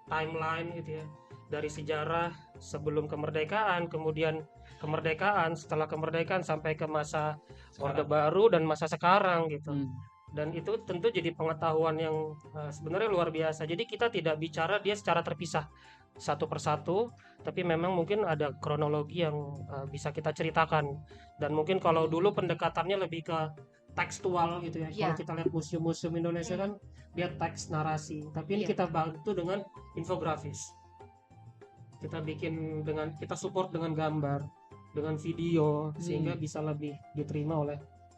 timeline gitu ya, dari sejarah sebelum kemerdekaan, kemudian kemerdekaan, setelah kemerdekaan sampai ke masa Orde Baru dan masa sekarang gitu. Dan itu tentu jadi pengetahuan yang sebenarnya luar biasa. Jadi kita tidak bicara dia secara terpisah satu persatu, tapi memang mungkin ada kronologi yang bisa kita ceritakan. Dan mungkin kalau dulu pendekatannya lebih ke tekstual gitu ya. Kalau Iya. kita lihat museum-museum Indonesia kan dia teks narasi, tapi ini Iya. kita bantu dengan infografis. Kita support dengan gambar, dengan video, sehingga bisa lebih diterima oleh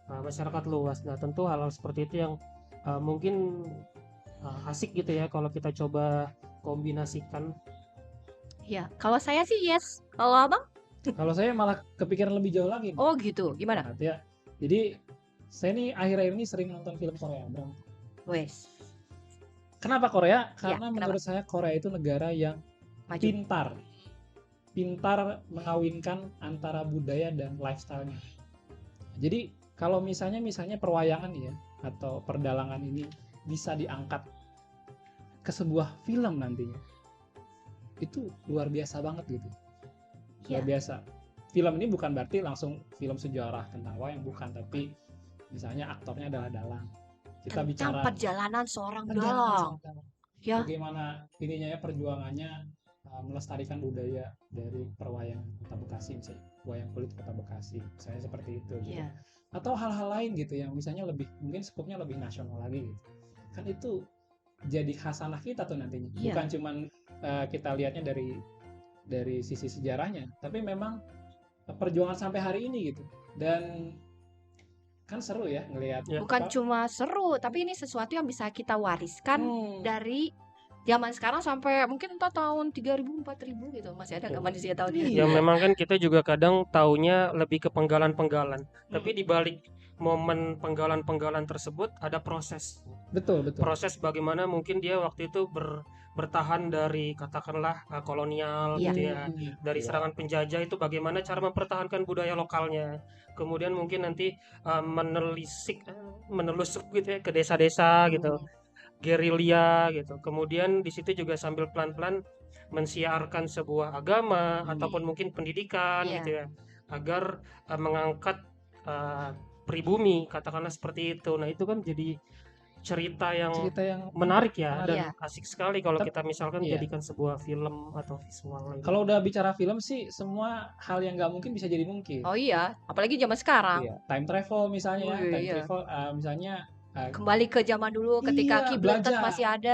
masyarakat luas. Nah, tentu hal-hal seperti itu yang mungkin asik gitu ya kalau kita coba kombinasikan. Ya, kalau saya sih yes. Kalau abang? Kalau saya malah kepikiran lebih jauh lagi. Oh gitu, gimana? Nah, ya. Jadi saya nih akhir-akhir ini sering nonton film Korea, Bang. Wes, Kenapa Korea? ya Karena kenapa? menurut saya Korea itu negara yang Maju. pintar mengawinkan antara budaya dan lifestyle-nya. Jadi kalau misalnya perwayangan ya atau perdalangan ini bisa diangkat ke sebuah film nantinya, itu luar biasa banget gitu. Luar Iya. biasa. Film ini bukan berarti langsung film sejarah tentang wayang, bukan, tapi misalnya aktornya adalah dalang. Kita Tentang bicara perjalanan seorang perjalanan dalang. seorang dalang. Ya, Bagaimana ininya ya perjuangannya melestarikan budaya dari perwayangan Kota Bekasi, misalnya wayang kulit Kota Bekasi, misalnya seperti itu gitu. iya. Atau hal-hal lain gitu yang misalnya lebih mungkin skupnya lebih nasional lagi gitu. Kan itu jadi khasanah kita tuh nantinya. Iya. Bukan cuman kita lihatnya dari sisi sejarahnya, tapi memang perjuangan sampai hari ini gitu. Dan kan seru ya ngelihat Ya. Bukan cuma seru, tapi ini sesuatu yang bisa kita wariskan dari zaman sekarang sampai mungkin entah tahun 3000 4000 gitu. Masih ada nggak manusia tahun ini? Ya memang kan kita juga kadang taunya lebih ke penggalan-penggalan. Tapi di balik momen penggalan-penggalan tersebut ada proses. betul. Proses bagaimana mungkin dia waktu itu bertahan dari katakanlah kolonial Iya. gitu ya. Dari serangan penjajah itu bagaimana cara mempertahankan budaya lokalnya. Kemudian mungkin nanti menelusuk gitu ya ke desa-desa gitu. Gerilya gitu. Kemudian di situ juga sambil pelan-pelan mensiarkan sebuah agama ataupun mungkin pendidikan Iya. gitu ya, agar mengangkat pribumi, katakanlah seperti itu. Nah, itu kan jadi cerita yang menarik ya dan Iya. asik sekali kalau Tapi- kita misalkan iya. jadikan sebuah film atau visual gitu. Kalau udah bicara film sih semua hal yang nggak mungkin bisa jadi mungkin. Oh iya, apalagi zaman sekarang. Iya, time travel misalnya Oh, ya, time iya. travel misalnya Kembali ke zaman dulu ketika Iya, kiblat belajar. masih ada.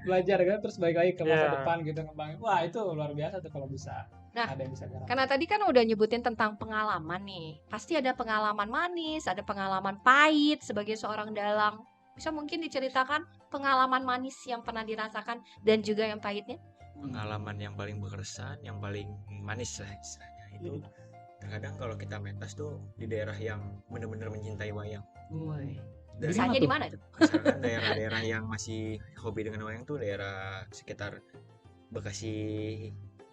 belajar kan terus balik lagi ke masa Iya. depan gitu ngembangin. Wah, itu luar biasa tuh kalau bisa. Nah, ada yang bisa garap. Karena tadi kan udah nyebutin tentang pengalaman nih. Pasti ada pengalaman manis, ada pengalaman pahit sebagai seorang dalang. Bisa mungkin diceritakan pengalaman manis yang pernah dirasakan dan juga yang pahitnya? Pengalaman yang paling berkesan, yang paling manis lah istilahnya itu. Terkadang kalau kita mentas tuh di daerah yang benar-benar mencintai wayang. Dari Misalnya di mana tuh? misalkan daerah-daerah yang masih hobi dengan wayang tuh daerah sekitar Bekasi,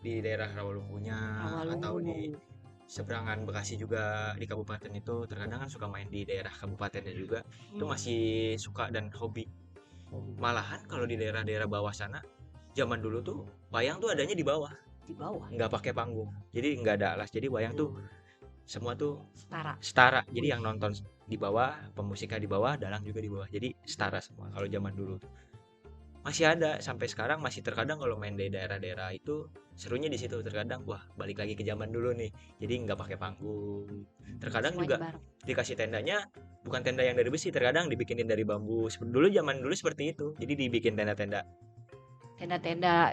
di daerah Rawalumbunya atau di seberangan Bekasi juga di kabupaten itu terkadang kan suka main di daerah kabupatennya juga itu masih suka dan hobi. Malahan kalau di daerah-daerah bawah sana zaman dulu tuh wayang tuh adanya di bawah, nggak pakai panggung, jadi nggak ada alas, jadi wayang tuh semua tuh setara, jadi yang nonton di bawah, pemusiknya di bawah, dalang juga di bawah, jadi setara semua. Kalau zaman dulu masih ada sampai sekarang, masih terkadang kalau main di daerah-daerah itu serunya di situ. Terkadang wah balik lagi ke zaman dulu nih, jadi nggak pakai panggung. Terkadang juga dikasih tendanya bukan tenda yang dari besi, terkadang dibikinin dari bambu. Zaman dulu seperti itu, jadi dibikin tenda-tenda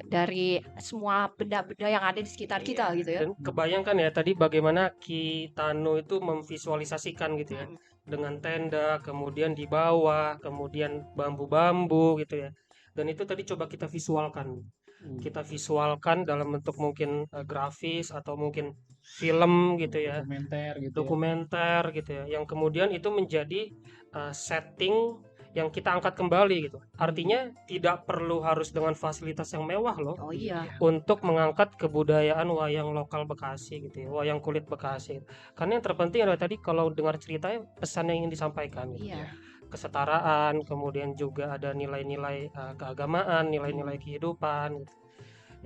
dari semua benda-benda yang ada di sekitar kita gitu ya. Dan kebayangkan ya tadi bagaimana Kitano itu memvisualisasikan gitu ya, dengan tenda, kemudian di bawah, kemudian bambu-bambu gitu ya. Dan itu tadi coba kita visualkan. Kita visualkan dalam bentuk mungkin grafis atau mungkin film gitu ya. Dokumenter gitu ya. Yang kemudian itu menjadi setting yang kita angkat kembali gitu. Artinya tidak perlu harus dengan fasilitas yang mewah loh. Oh iya. Untuk mengangkat kebudayaan wayang lokal Bekasi gitu ya, wayang kulit Bekasi. Karena yang terpenting adalah tadi kalau dengar ceritanya pesan yang ingin disampaikan. Gitu. Iya. Kesetaraan, kemudian juga ada nilai-nilai keagamaan, nilai-nilai kehidupan gitu.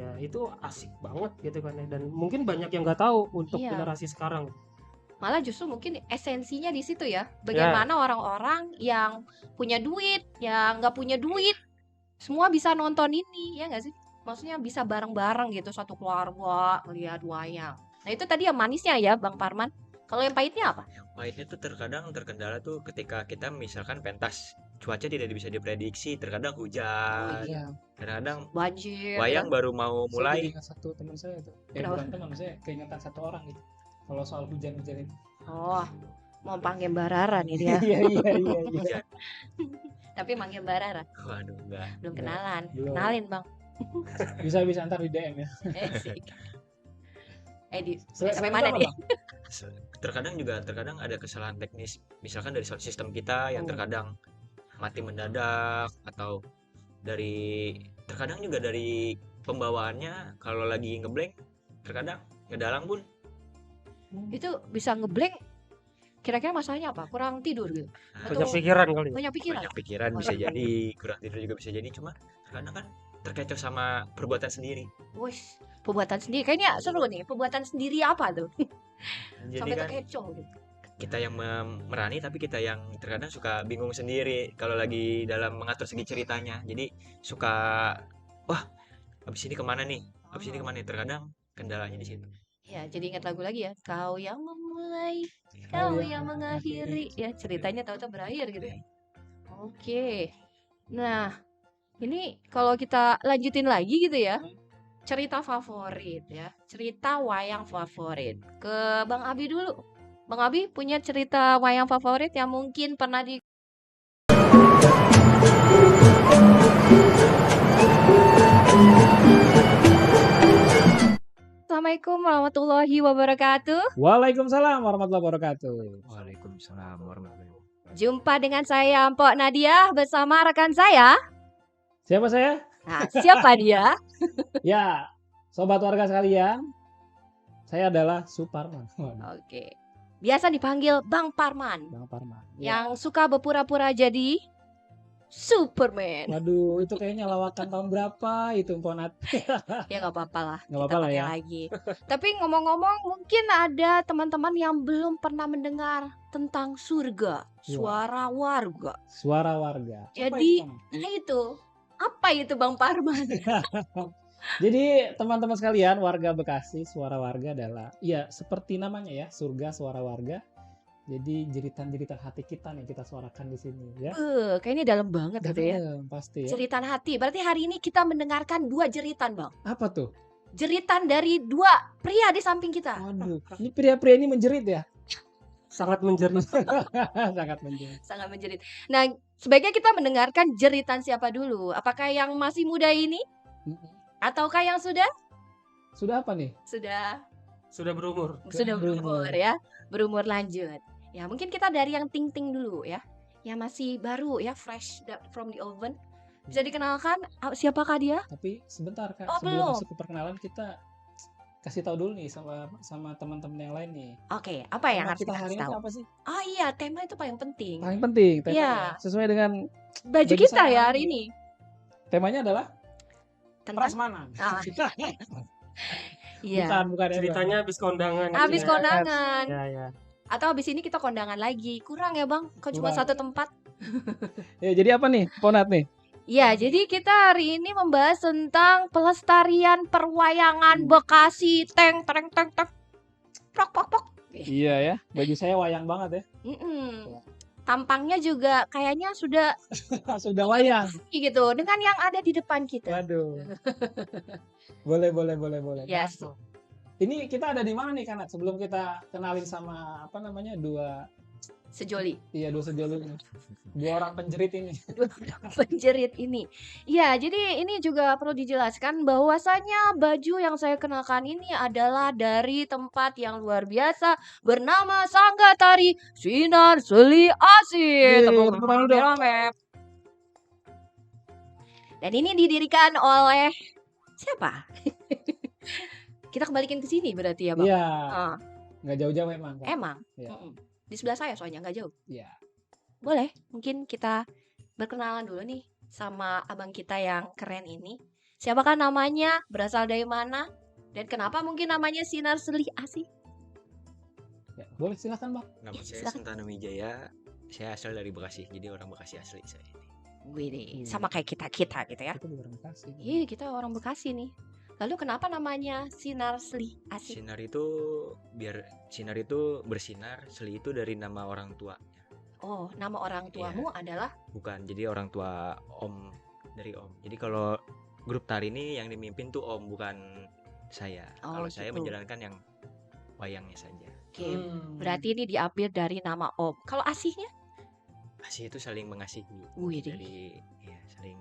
Ya itu asik banget gitu kan ya. Dan mungkin banyak yang nggak tahu untuk generasi sekarang. Malah justru mungkin esensinya di situ ya. Bagaimana orang-orang yang punya duit, yang nggak punya duit, semua bisa nonton ini, ya nggak sih? Maksudnya bisa bareng-bareng gitu, satu keluarga melihat wayang. Nah itu tadi yang manisnya ya, Bang Parman. Kalau yang pahitnya apa? Yang pahitnya tuh terkadang terkendala tuh ketika kita misalkan pentas, cuaca tidak bisa diprediksi, terkadang hujan, kadang banjir. Wayang baru mau mulai. Saya ingat satu teman saya tuh, bukan teman saya, keingetan satu orang gitu. Kalau soal hujan-hujan itu. Oh, mau panggil Barara nih dia. Iya. Tapi manggil Barara. Waduh, enggak. Belum kenalan. Belum. Kenalin, Bang. Bisa ntar di DM ya. Sampai mana nih? Terkadang ada kesalahan teknis, misalkan dari sound system kita yang Oh. terkadang mati mendadak, atau terkadang juga dari pembawaannya kalau lagi ngeblank, terkadang ngedalang pun. Itu bisa ngeblank. Kira-kira masalahnya apa? Kurang tidur gitu? Banyak Atau pikiran kali ya. banyak pikiran? Banyak pikiran bisa jadi, kurang tidur juga bisa jadi, cuma terkadang kan terkecoh sama perbuatan sendiri. Wih, perbuatan sendiri. Kayaknya seru nih. Perbuatan sendiri apa tuh? Jadi Sampai kan terkecoh gitu. kita yang merani, tapi kita yang terkadang suka bingung sendiri kalau lagi dalam mengatur segi ceritanya. Jadi suka, wah, abis ini kemana nih? Abis ini kemana nih? Terkadang kendalanya di situ. Ya, jadi ingat lagu lagi ya. Kau yang memulai, Kau kau yang yang mengakhiri. Ya, ceritanya tahu-tahu berakhir gitu ya. Oke. Nah, ini kalau kita lanjutin lagi gitu ya. Cerita favorit ya. Cerita wayang favorit. Ke Bang Abi dulu. Bang Abi punya cerita wayang favorit yang mungkin pernah di Assalamualaikum warahmatullahi wabarakatuh. Waalaikumsalam warahmatullahi wabarakatuh. Waalaikumsalam warahmatullahi wabarakatuh. Jumpa dengan saya Mpok Nadia bersama rekan saya. Siapa saya? Nah, siapa dia? Ya, sobat warga sekalian, saya adalah Suparman. Oke. Biasa dipanggil Bang Parman Bang Parman. yang suka berpura-pura jadi Superman. Waduh, itu kayaknya lawakan tahun berapa itu, Ponat? Ya nggak apa-apa lah, Nggak kita apa-apa lah pakai ya. lagi. Tapi ngomong-ngomong, mungkin ada teman-teman yang belum pernah mendengar tentang surga, suara warga. Suara warga. Apa Jadi, itu, Ponat? nah itu apa itu Bang Parman? Jadi teman-teman sekalian, warga Bekasi, suara warga adalah, ya seperti namanya ya, surga suara warga. Jadi jeritan-jeritan hati kita nih kita suarakan di sini ya. Kayaknya dalam banget gitu ya. Dalam, pasti ya. Jeritan hati. Berarti hari ini kita mendengarkan dua jeritan, Bang. Apa tuh? Jeritan dari dua pria di samping kita. Waduh, ini pria-pria ini menjerit ya? Sangat menjerit. Sangat menjerit. Sangat menjerit. Nah, sebaiknya kita mendengarkan jeritan siapa dulu? Apakah yang masih muda ini? Ataukah yang sudah? Sudah apa nih? Sudah berumur. Sudah Berumur. berumur ya. Berumur lanjut. Ya, mungkin kita dari yang ting-ting dulu ya. Yang masih baru ya, fresh from the oven. Bisa dikenalkan siapakah dia? Tapi sebentar Kak, Oh, sebelum belum. masuk ke perkenalan kita kasih tahu dulu nih sama teman-teman yang lain nih. Oke, apa yang Tema harus kita kita hari kasih ini tahu? apa sih? Oh iya, tema itu paling penting. Paling penting Iya. temanya sesuai dengan Baju baju kita saya ya hari hari ini. ini. temanya adalah Tentang prasmanan. Ah. Iya. Bukan ya, Ceritanya habis kondangan. Habis Ya. kondangan. Ya, ya. Atau habis ini kita kondangan lagi. Kurang ya, Bang? Kok cuma Kurang. satu tempat? Ya, jadi apa nih, Ponat nih? Ya, jadi kita hari ini membahas tentang pelestarian perwayangan Bekasi. Teng, teng, teng, teng. Prok, prok, prok. Iya ya, baju saya wayang banget ya. Mm-mm. Tampangnya juga kayaknya sudah Sudah wayang. gitu dengan yang ada di depan kita. Waduh. Boleh. Yes. Ini kita ada di mana nih, Kanat? Sebelum kita kenalin sama apa namanya dua Sejoli. sejoli ini. Dua orang penjerit ini. Penjerit ini. Ya, jadi ini juga perlu dijelaskan bahwasanya baju yang saya kenakan ini adalah dari tempat yang luar biasa bernama Sangga Tari Sinar Seli Asih. Tepuk tangan dulu dong. Dan ini didirikan oleh siapa? Kita kembalikan ke sini berarti ya, Bang? Iya, Ah, nggak jauh-jauh emang. Kak. emang. Iya. Mm-mm. Di sebelah saya soalnya nggak jauh. Iya. Boleh, mungkin kita berkenalan dulu nih sama abang kita yang keren ini. Siapakah namanya? Berasal dari mana? Dan kenapa mungkin namanya Sinar Seli Asih? Ya, boleh silakan, Bang. Nama Ya, saya silakan. Sentano Wijaya. Saya asal dari Bekasi, jadi orang Bekasi asli saya ini. Wih, sama kayak kita gitu ya. Kita juga orang Bekasi. Iya, kita orang Bekasi nih. Lalu kenapa namanya Sinar Seli Asih? Sinar itu sinar itu bersinar, Seli itu dari nama orang tua. Oh, nama orang tuamu adalah? Bukan, jadi orang tua om, dari om. Jadi kalau grup tari ini yang dimimpin tuh om, bukan saya. Oh, Kalau saya gitu. menjalankan yang wayangnya saja. Oke, berarti ini diambil dari nama Om. Kalau Asihnya? Asih itu saling mengasihi. Wih, Jadi ya saling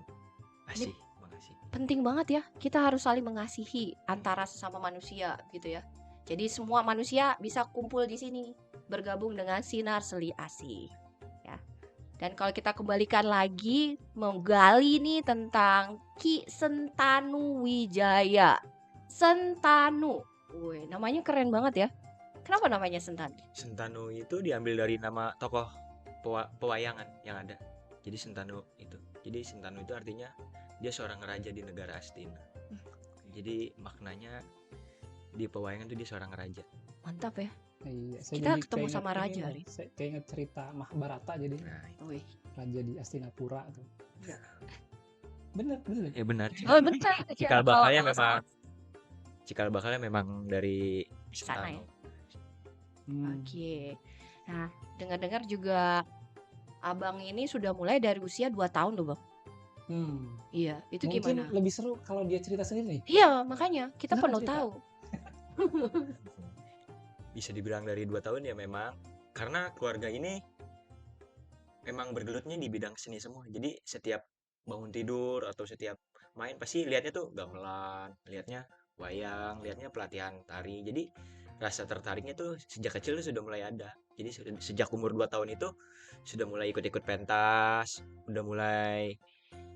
asih, mengasihi. penting banget ya. Kita harus saling mengasihi antara sesama manusia gitu ya. Jadi semua manusia bisa kumpul di sini, bergabung dengan Sinar Seli ASI. Ya. Dan kalau kita kembalikan lagi menggali nih tentang Ki Sentanu Wijaya. Sentanu. Wih, namanya keren banget ya. Kenapa namanya Sentanu? Sentanu itu diambil dari nama tokoh pewayangan yang ada. Jadi Sentanu itu. Jadi Sentanu itu artinya dia seorang raja di negara Astina. Jadi maknanya di pewayangan itu dia seorang raja. Mantap ya. Iya, saya Kita jadi ketemu keinget sama ini raja loh, nih. saya keinget cerita Mahabharata jadi Nah, Wih. raja di Astinapura tuh. Bener. ya benar. Oh, bentar. Cikal Kalau- bakalnya kalau memang sama- cikal bakalnya memang dari Sana ya? Sentanu. Oke. Nah, dengar-dengar juga abang ini sudah mulai dari usia 2 tahun loh, Bang. Iya, itu Mungkin gimana? lebih seru kalau dia cerita sendiri nih. Iya, makanya kita Kenapa perlu cerita? tahu. Bisa dibilang dari 2 tahun ya memang karena keluarga ini memang bergelutnya di bidang seni semua. Jadi setiap bangun tidur atau setiap main pasti lihatnya tuh gamelan, lihatnya wayang, lihatnya pelatihan tari. Jadi rasa tertariknya tuh sejak kecil tuh sudah mulai ada. Jadi sejak umur 2 tahun itu sudah mulai ikut-ikut pentas, udah mulai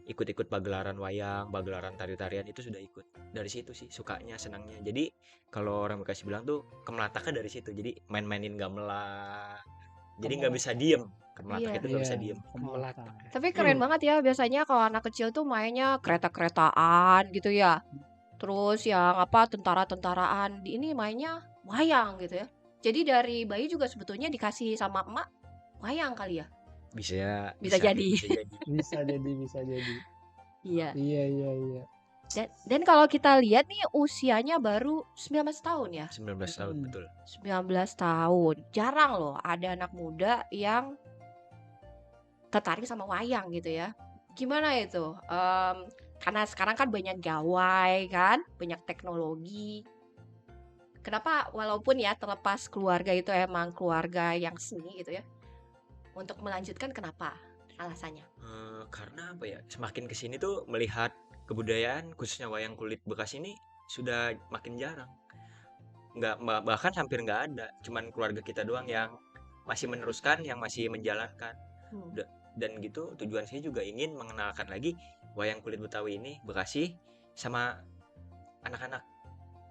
ikut-ikut pagelaran wayang, pagelaran tari-tarian itu sudah ikut. Dari situ sih sukanya, senangnya. Jadi kalau orang Bekasi bilang tuh kemelataknya dari situ. Jadi main-mainin gamelan. Jadi nggak bisa diem. Kemelatak Iya. itu nggak bisa diem. Pemelatak. Tapi keren banget ya, biasanya kalau anak kecil tuh mainnya kereta-keretaan gitu ya. Terus yang apa tentara-tentaraan, di ini mainnya wayang gitu ya. Jadi dari bayi juga sebetulnya dikasih sama emak wayang kali ya. Bisa jadi. bisa jadi. Bisa jadi. Iya. Iya. Dan kalau kita lihat nih usianya baru 19 tahun ya. 19 tahun betul. 19 tahun. Jarang loh ada anak muda yang tertarik sama wayang gitu ya. Gimana itu? Karena sekarang kan banyak gawai kan, banyak teknologi. Kenapa walaupun ya terlepas keluarga itu emang keluarga yang seni gitu ya. Untuk melanjutkan kenapa? Alasannya. Karena apa ya? Semakin kesini tuh melihat kebudayaan khususnya wayang kulit bekas ini sudah makin jarang. Bahkan hampir nggak ada. Cuman keluarga kita doang yang masih meneruskan, yang masih menjalankan. Dan gitu tujuan saya juga ingin mengenalkan lagi wayang kulit Betawi ini Bekasi sama anak-anak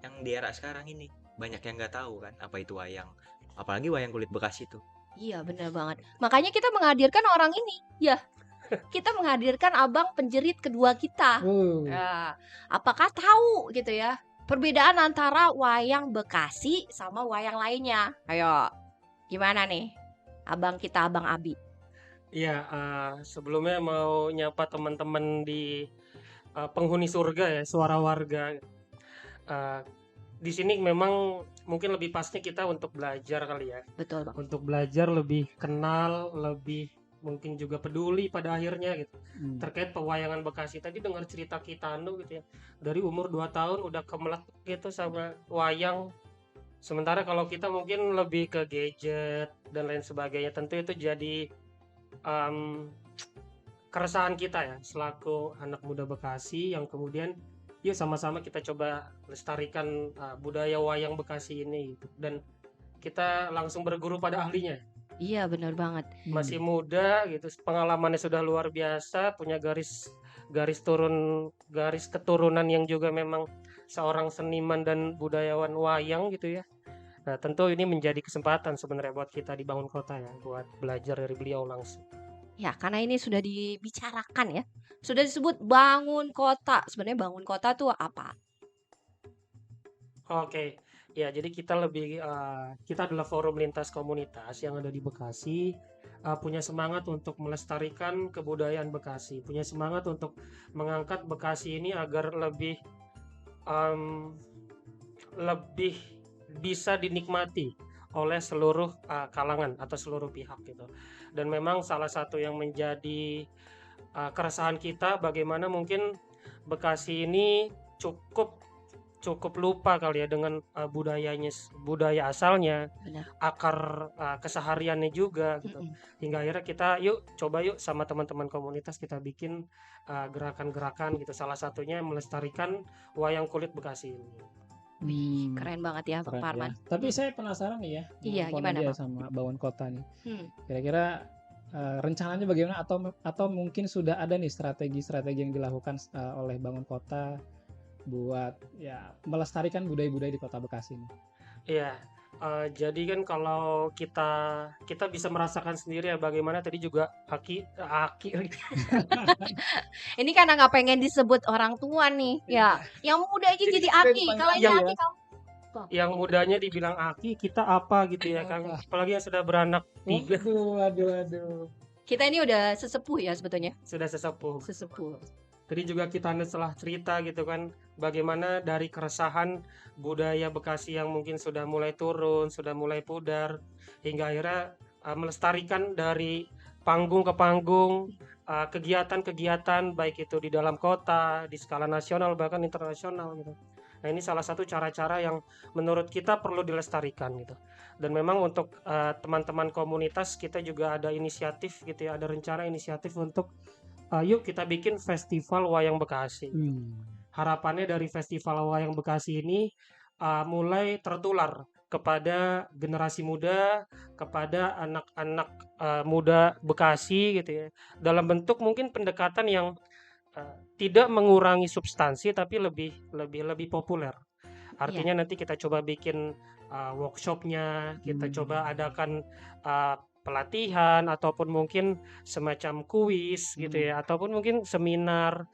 yang di era sekarang ini. Banyak yang nggak tahu kan apa itu wayang, apalagi wayang kulit Bekasi itu. Iya benar banget. Makanya kita menghadirkan orang ini ya. Kita menghadirkan abang penjerit kedua kita. Ya, apakah tahu gitu ya perbedaan antara wayang Bekasi sama wayang lainnya? Ayo, gimana nih abang kita, abang Abi? Iya, sebelumnya mau nyapa teman-teman di penghuni surga ya, suara warga. Di sini memang mungkin lebih pasnya kita untuk belajar kali ya. Betul bang. Untuk belajar lebih kenal, lebih mungkin juga peduli pada akhirnya gitu. Terkait pewayangan Bekasi tadi dengar cerita Kitanu gitu ya. Dari umur 2 tahun udah kemelek gitu sama wayang. Sementara kalau kita mungkin lebih ke gadget dan lain sebagainya, tentu itu jadi keresahan kita ya selaku anak muda Bekasi yang kemudian yuk sama-sama kita coba lestarikan budaya wayang Bekasi ini gitu. Dan kita langsung berguru pada ahlinya. Iya benar banget. Masih muda gitu, pengalamannya sudah luar biasa, punya garis keturunan yang juga memang seorang seniman dan budayawan wayang gitu ya. Nah, tentu ini menjadi kesempatan sebenarnya buat kita di Bangun Kota ya, buat belajar dari beliau langsung. Ya, karena ini sudah dibicarakan ya. Sudah disebut Bangun Kota. Sebenarnya Bangun Kota tuh apa? Oke. Ya, jadi kita adalah forum lintas komunitas yang ada di Bekasi, punya semangat untuk melestarikan kebudayaan Bekasi, punya semangat untuk mengangkat Bekasi ini agar lebih bisa dinikmati oleh seluruh kalangan atau seluruh pihak gitu. Dan memang salah satu yang menjadi keresahan kita bagaimana mungkin Bekasi ini cukup lupa kali ya dengan budaya asalnya. Benar. Akar kesehariannya juga gitu. Hingga akhirnya kita coba sama teman-teman komunitas kita bikin gerakan-gerakan gitu, salah satunya melestarikan wayang kulit Bekasi ini. Wih, keren banget ya Bang Keren ya. Parman. Tapi saya penasaran nih ya, Iya, Ponadia gimana, Bang? sama Bangun Kota nih. Hmm. Kira-kira rencananya bagaimana atau mungkin sudah ada nih strategi-strategi yang dilakukan oleh Bangun Kota buat ya melestarikan budaya-budaya di Kota Bekasi ini. Iya, jadi kan kalau kita bisa merasakan sendiri ya bagaimana tadi juga Aki Ini karena nggak pengen disebut orang tua nih, ya. Yang muda aja jadi Aki. Kalau ini Iya, Aki kamu yang mudanya dibilang Aki, kita apa gitu ya kan. Apa? Apalagi yang sudah beranak 3, Waduh. kita ini udah sesepuh ya sebetulnya. sudah sesepuh. Sesepuh. Tadi juga kita setelah cerita gitu kan, bagaimana dari keresahan budaya Bekasi yang mungkin sudah mulai turun, sudah mulai pudar, hingga akhirnya melestarikan dari panggung ke panggung, kegiatan-kegiatan baik itu di dalam kota, di skala nasional bahkan internasional gitu. Nah, ini salah satu cara-cara yang menurut kita perlu dilestarikan gitu. Dan memang untuk teman-teman komunitas kita juga ada inisiatif gitu ya, ada rencana inisiatif untuk yuk kita bikin festival Wayang Bekasi. Harapannya dari festival Wayang Bekasi ini mulai tertular kepada generasi muda, kepada anak-anak muda Bekasi gitu ya. Dalam bentuk mungkin pendekatan yang tidak mengurangi substansi tapi lebih populer. Artinya nanti kita coba bikin workshopnya, kita coba adakan pelatihan ataupun mungkin semacam kuis gitu ya, ataupun mungkin seminar,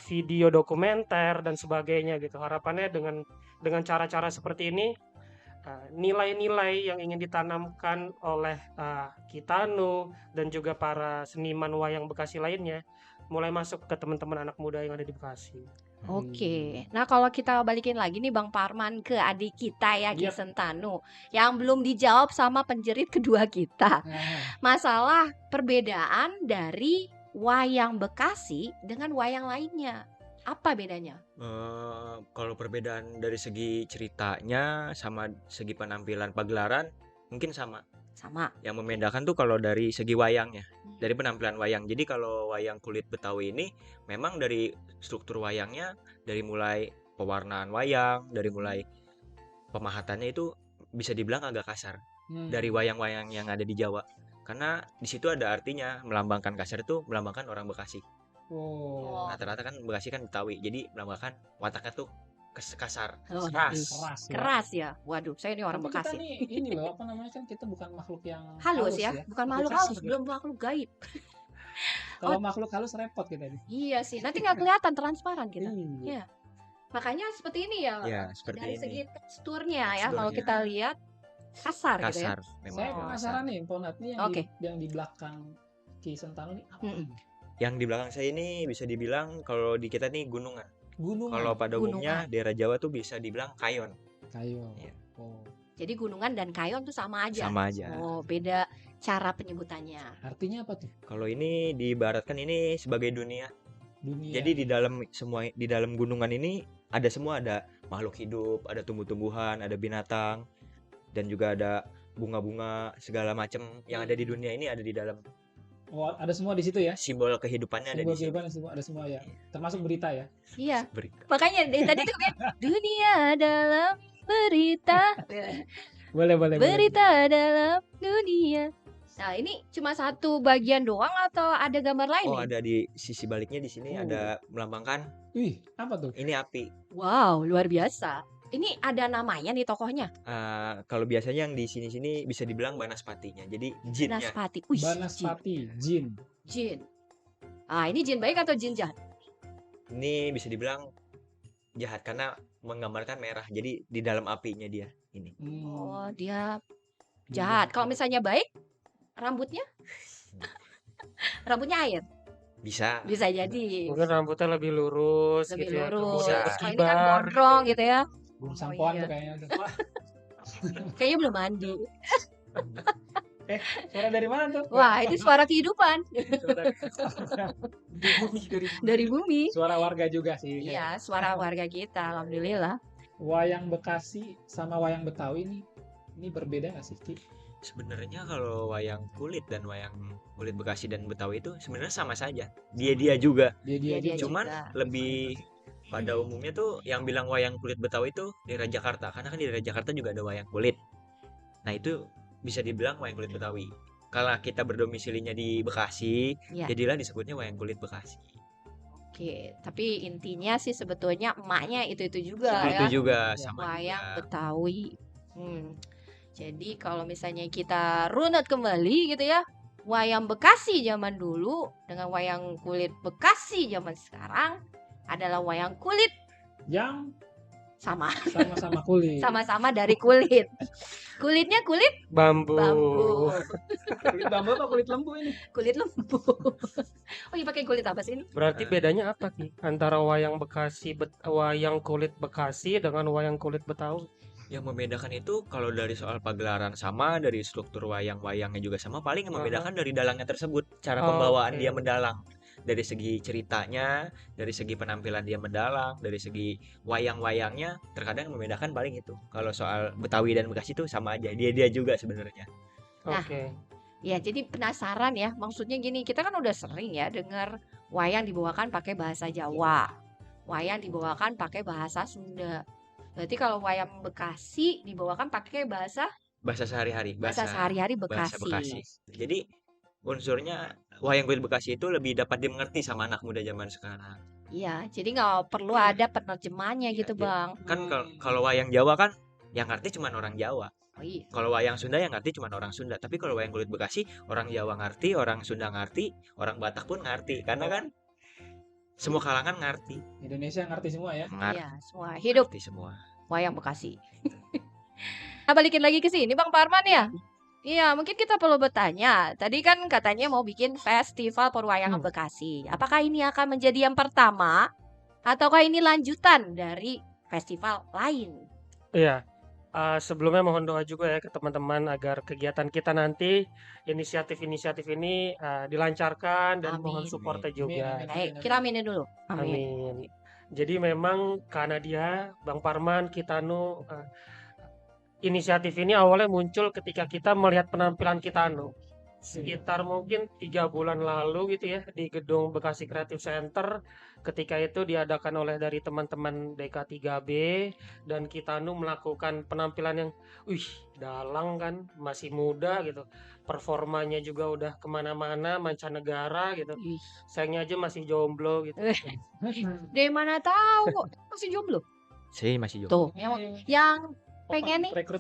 video dokumenter dan sebagainya gitu. Harapannya dengan cara-cara seperti ini nilai-nilai yang ingin ditanamkan oleh Kitano dan juga para seniman wayang Bekasi lainnya mulai masuk ke teman-teman anak muda yang ada di Bekasi. Oke. Nah, kalau kita balikin lagi nih Bang Parman ke adik kita ya, Ki Yap. Sentanu, yang belum dijawab sama penjerit kedua kita. Masalah perbedaan dari wayang Bekasi dengan wayang lainnya. Apa bedanya? Kalau perbedaan dari segi ceritanya sama segi penampilan pagelaran mungkin sama. Sama. Yang membedakan tuh kalau dari segi wayangnya, dari penampilan wayang. Jadi kalau wayang kulit Betawi ini memang dari struktur wayangnya, dari mulai pewarnaan wayang, dari mulai pemahatannya itu bisa dibilang agak kasar dari wayang-wayang yang ada di Jawa. Karena di situ ada artinya, melambangkan kasar itu melambangkan orang Bekasi. Oh. Rata-rata kan Bekasi kan Betawi, jadi melambangkan wataknya tuh kasar, Oh, keras. Keras ya. Waduh, saya ini orang Tapi kita Bekasi. nih ini loh apa namanya, kan kita bukan makhluk yang Halus ya, bukan makhluk kasar halus, gitu. belum makhluk gaib. Kalau makhluk halus repot kita nih. Iya sih, nanti nggak kelihatan transparan kita. Iya. Iya. Makanya seperti ini ya. Ya, seperti Dari ini. segi teksturnya ya, kalau Teksturnya. kita lihat kasar gitu ya. Kasar memang. Saya Oh, penasaran nih, Ponat nih Oke. yang di belakang Ki Sentanu nih apa? Mm-mm. Yang di belakang saya ini bisa dibilang kalau di kita nih gunungan. Gunungan. Kalau pada umumnya daerah Jawa tuh bisa dibilang kayon. Kayu. Iya. Oh. Jadi gunungan dan kayon tuh sama aja. Sama aja. Oh, beda cara penyebutannya. Artinya apa tuh? Kalau ini diibaratkan ini sebagai dunia. Dunia. Jadi di dalam gunungan ini ada semua, ada makhluk hidup, ada tumbuh-tumbuhan, ada binatang, dan juga ada bunga-bunga segala macam yang ada di dunia ini ada di dalam. Oh, ada semua di situ ya. Simbol kehidupannya ada di Simbol sini. kehidupan ada semua ya. Termasuk berita ya. Iya. Berita. Makanya dari tadi tuh kan dunia dalam berita. Boleh. Berita dalam dunia. Nah, ini cuma satu bagian doang atau ada gambar lain Oh, nih? ada di sisi baliknya di sini Oh. ada melambangkan Wih, apa tuh? ini api. Wow, luar biasa. Ini ada namanya nih tokohnya. Kalau biasanya yang di sini bisa dibilang Banaspatinya. Jadi jinnya. Banaspati. Wih, Banaspati, jin. jin. Ah, ini jin baik atau jin jahat? Ini bisa dibilang jahat karena menggambarkan merah. Jadi di dalam apinya dia ini. Oh, dia jahat. Kalau misalnya baik, rambutnya? Rambutnya air. Bisa. Bisa jadi. Mungkin rambutnya lebih lurus Lebih gitu ya. lurus. Bisa. Kalau ini kan Berkibar. gondrong gitu ya. Belum Oh, sampoan iya. tuh kayaknya tuh. Kayaknya belum mandi. Suara dari mana tuh? Wah, itu suara kehidupan Di bumi, dari dari bumi. Suara warga juga sih. Iya, suara warga kita. Alhamdulillah. Wayang Bekasi sama wayang Betawi ini berbeda nggak sih, Ki? Sebenarnya kalau wayang kulit dan wayang kulit Bekasi dan Betawi itu sebenarnya sama saja. Dia juga. Dia Dia juga. Cuman juga. lebih pada umumnya tuh yang bilang wayang kulit Betawi itu daerah Jakarta, karena kan di daerah Jakarta juga ada wayang kulit. Nah itu bisa dibilang wayang kulit Betawi. Kalau kita berdomisilinya di Bekasi, Ya. jadilah disebutnya wayang kulit Bekasi. Oke, tapi intinya sih sebetulnya emaknya itu juga Itu ya, juga Ya. sama wayang juga. Betawi. Jadi kalau misalnya kita runut kembali gitu ya, wayang Bekasi zaman dulu dengan wayang kulit Bekasi zaman sekarang adalah wayang kulit Yang sama, sama-sama kulit. sama-sama dari kulit. Kulitnya kulit Bambu. bambu, Kulit bambu apa kulit lembu ini? kulit lembu. Oh, iya pakai kulit apa sih ini? Berarti bedanya apa Ki? Antara wayang wayang kulit Bekasi dengan wayang kulit Betawi? Yang membedakan itu kalau dari soal pagelaran sama, dari struktur wayang-wayangnya juga sama, paling yang membedakan dari dalangnya tersebut, cara pembawaan dia Oke. mendalang. Dari segi ceritanya, dari segi penampilan dia mendalang, dari segi wayang-wayangnya, terkadang yang membedakan paling itu. Kalau soal Betawi dan Bekasi itu sama aja, dia juga sebenarnya. Nah, Oke. ya jadi penasaran ya, maksudnya gini, kita kan udah sering ya dengar wayang dibawakan pakai bahasa Jawa, wayang dibawakan pakai bahasa Sunda. Berarti kalau wayang Bekasi dibawakan pakai bahasa Bahasa sehari-hari, sehari-hari bahasa Bekasi. Bekasi. Jadi unsurnya wayang kulit Bekasi itu lebih dapat dimengerti sama anak muda zaman sekarang. Iya, jadi nggak perlu ada penerjemahnya Iya, gitu, jadi Bang. kan kalau wayang Jawa kan yang ngerti cuma orang Jawa. Oh iya. Kalau wayang Sunda yang ngerti cuma orang Sunda. Tapi kalau wayang kulit Bekasi, orang Jawa ngerti, orang Sunda ngerti, orang Batak pun ngerti. Karena kan semua kalangan ngerti. Indonesia ngerti semua ya. Iya, semua hidup Ngerti semua. wayang Bekasi. Nah, balikin lagi ke sini, Bang Parman ya. Iya, mungkin kita perlu bertanya. Tadi kan katanya mau bikin festival perwayangan Bekasi. Apakah ini akan menjadi yang pertama ataukah ini lanjutan dari festival lain? Iya. Sebelumnya mohon doa juga ya ke teman-teman agar kegiatan kita nanti inisiatif-inisiatif ini dilancarkan dan mohon Amin. supportnya Amin, juga. amin, Baik, amin, kita amin. aminin dulu. Amin. Amin. Jadi memang karena dia Bang Parman Kitanu inisiatif ini awalnya muncul ketika kita melihat penampilan Kitanu sekitar mungkin 3 bulan lalu gitu ya di gedung Bekasi Creative Center. Ketika itu diadakan oleh dari teman-teman DK3B dan Kitanu melakukan penampilan yang dalang kan, masih muda gitu, performanya juga udah kemana-mana mancanegara gitu, Ih, sayangnya aja masih jomblo gitu. dari mana tahu kok masih jomblo? Saya masih Jawa. Tuh, yang pengen nih Rekrut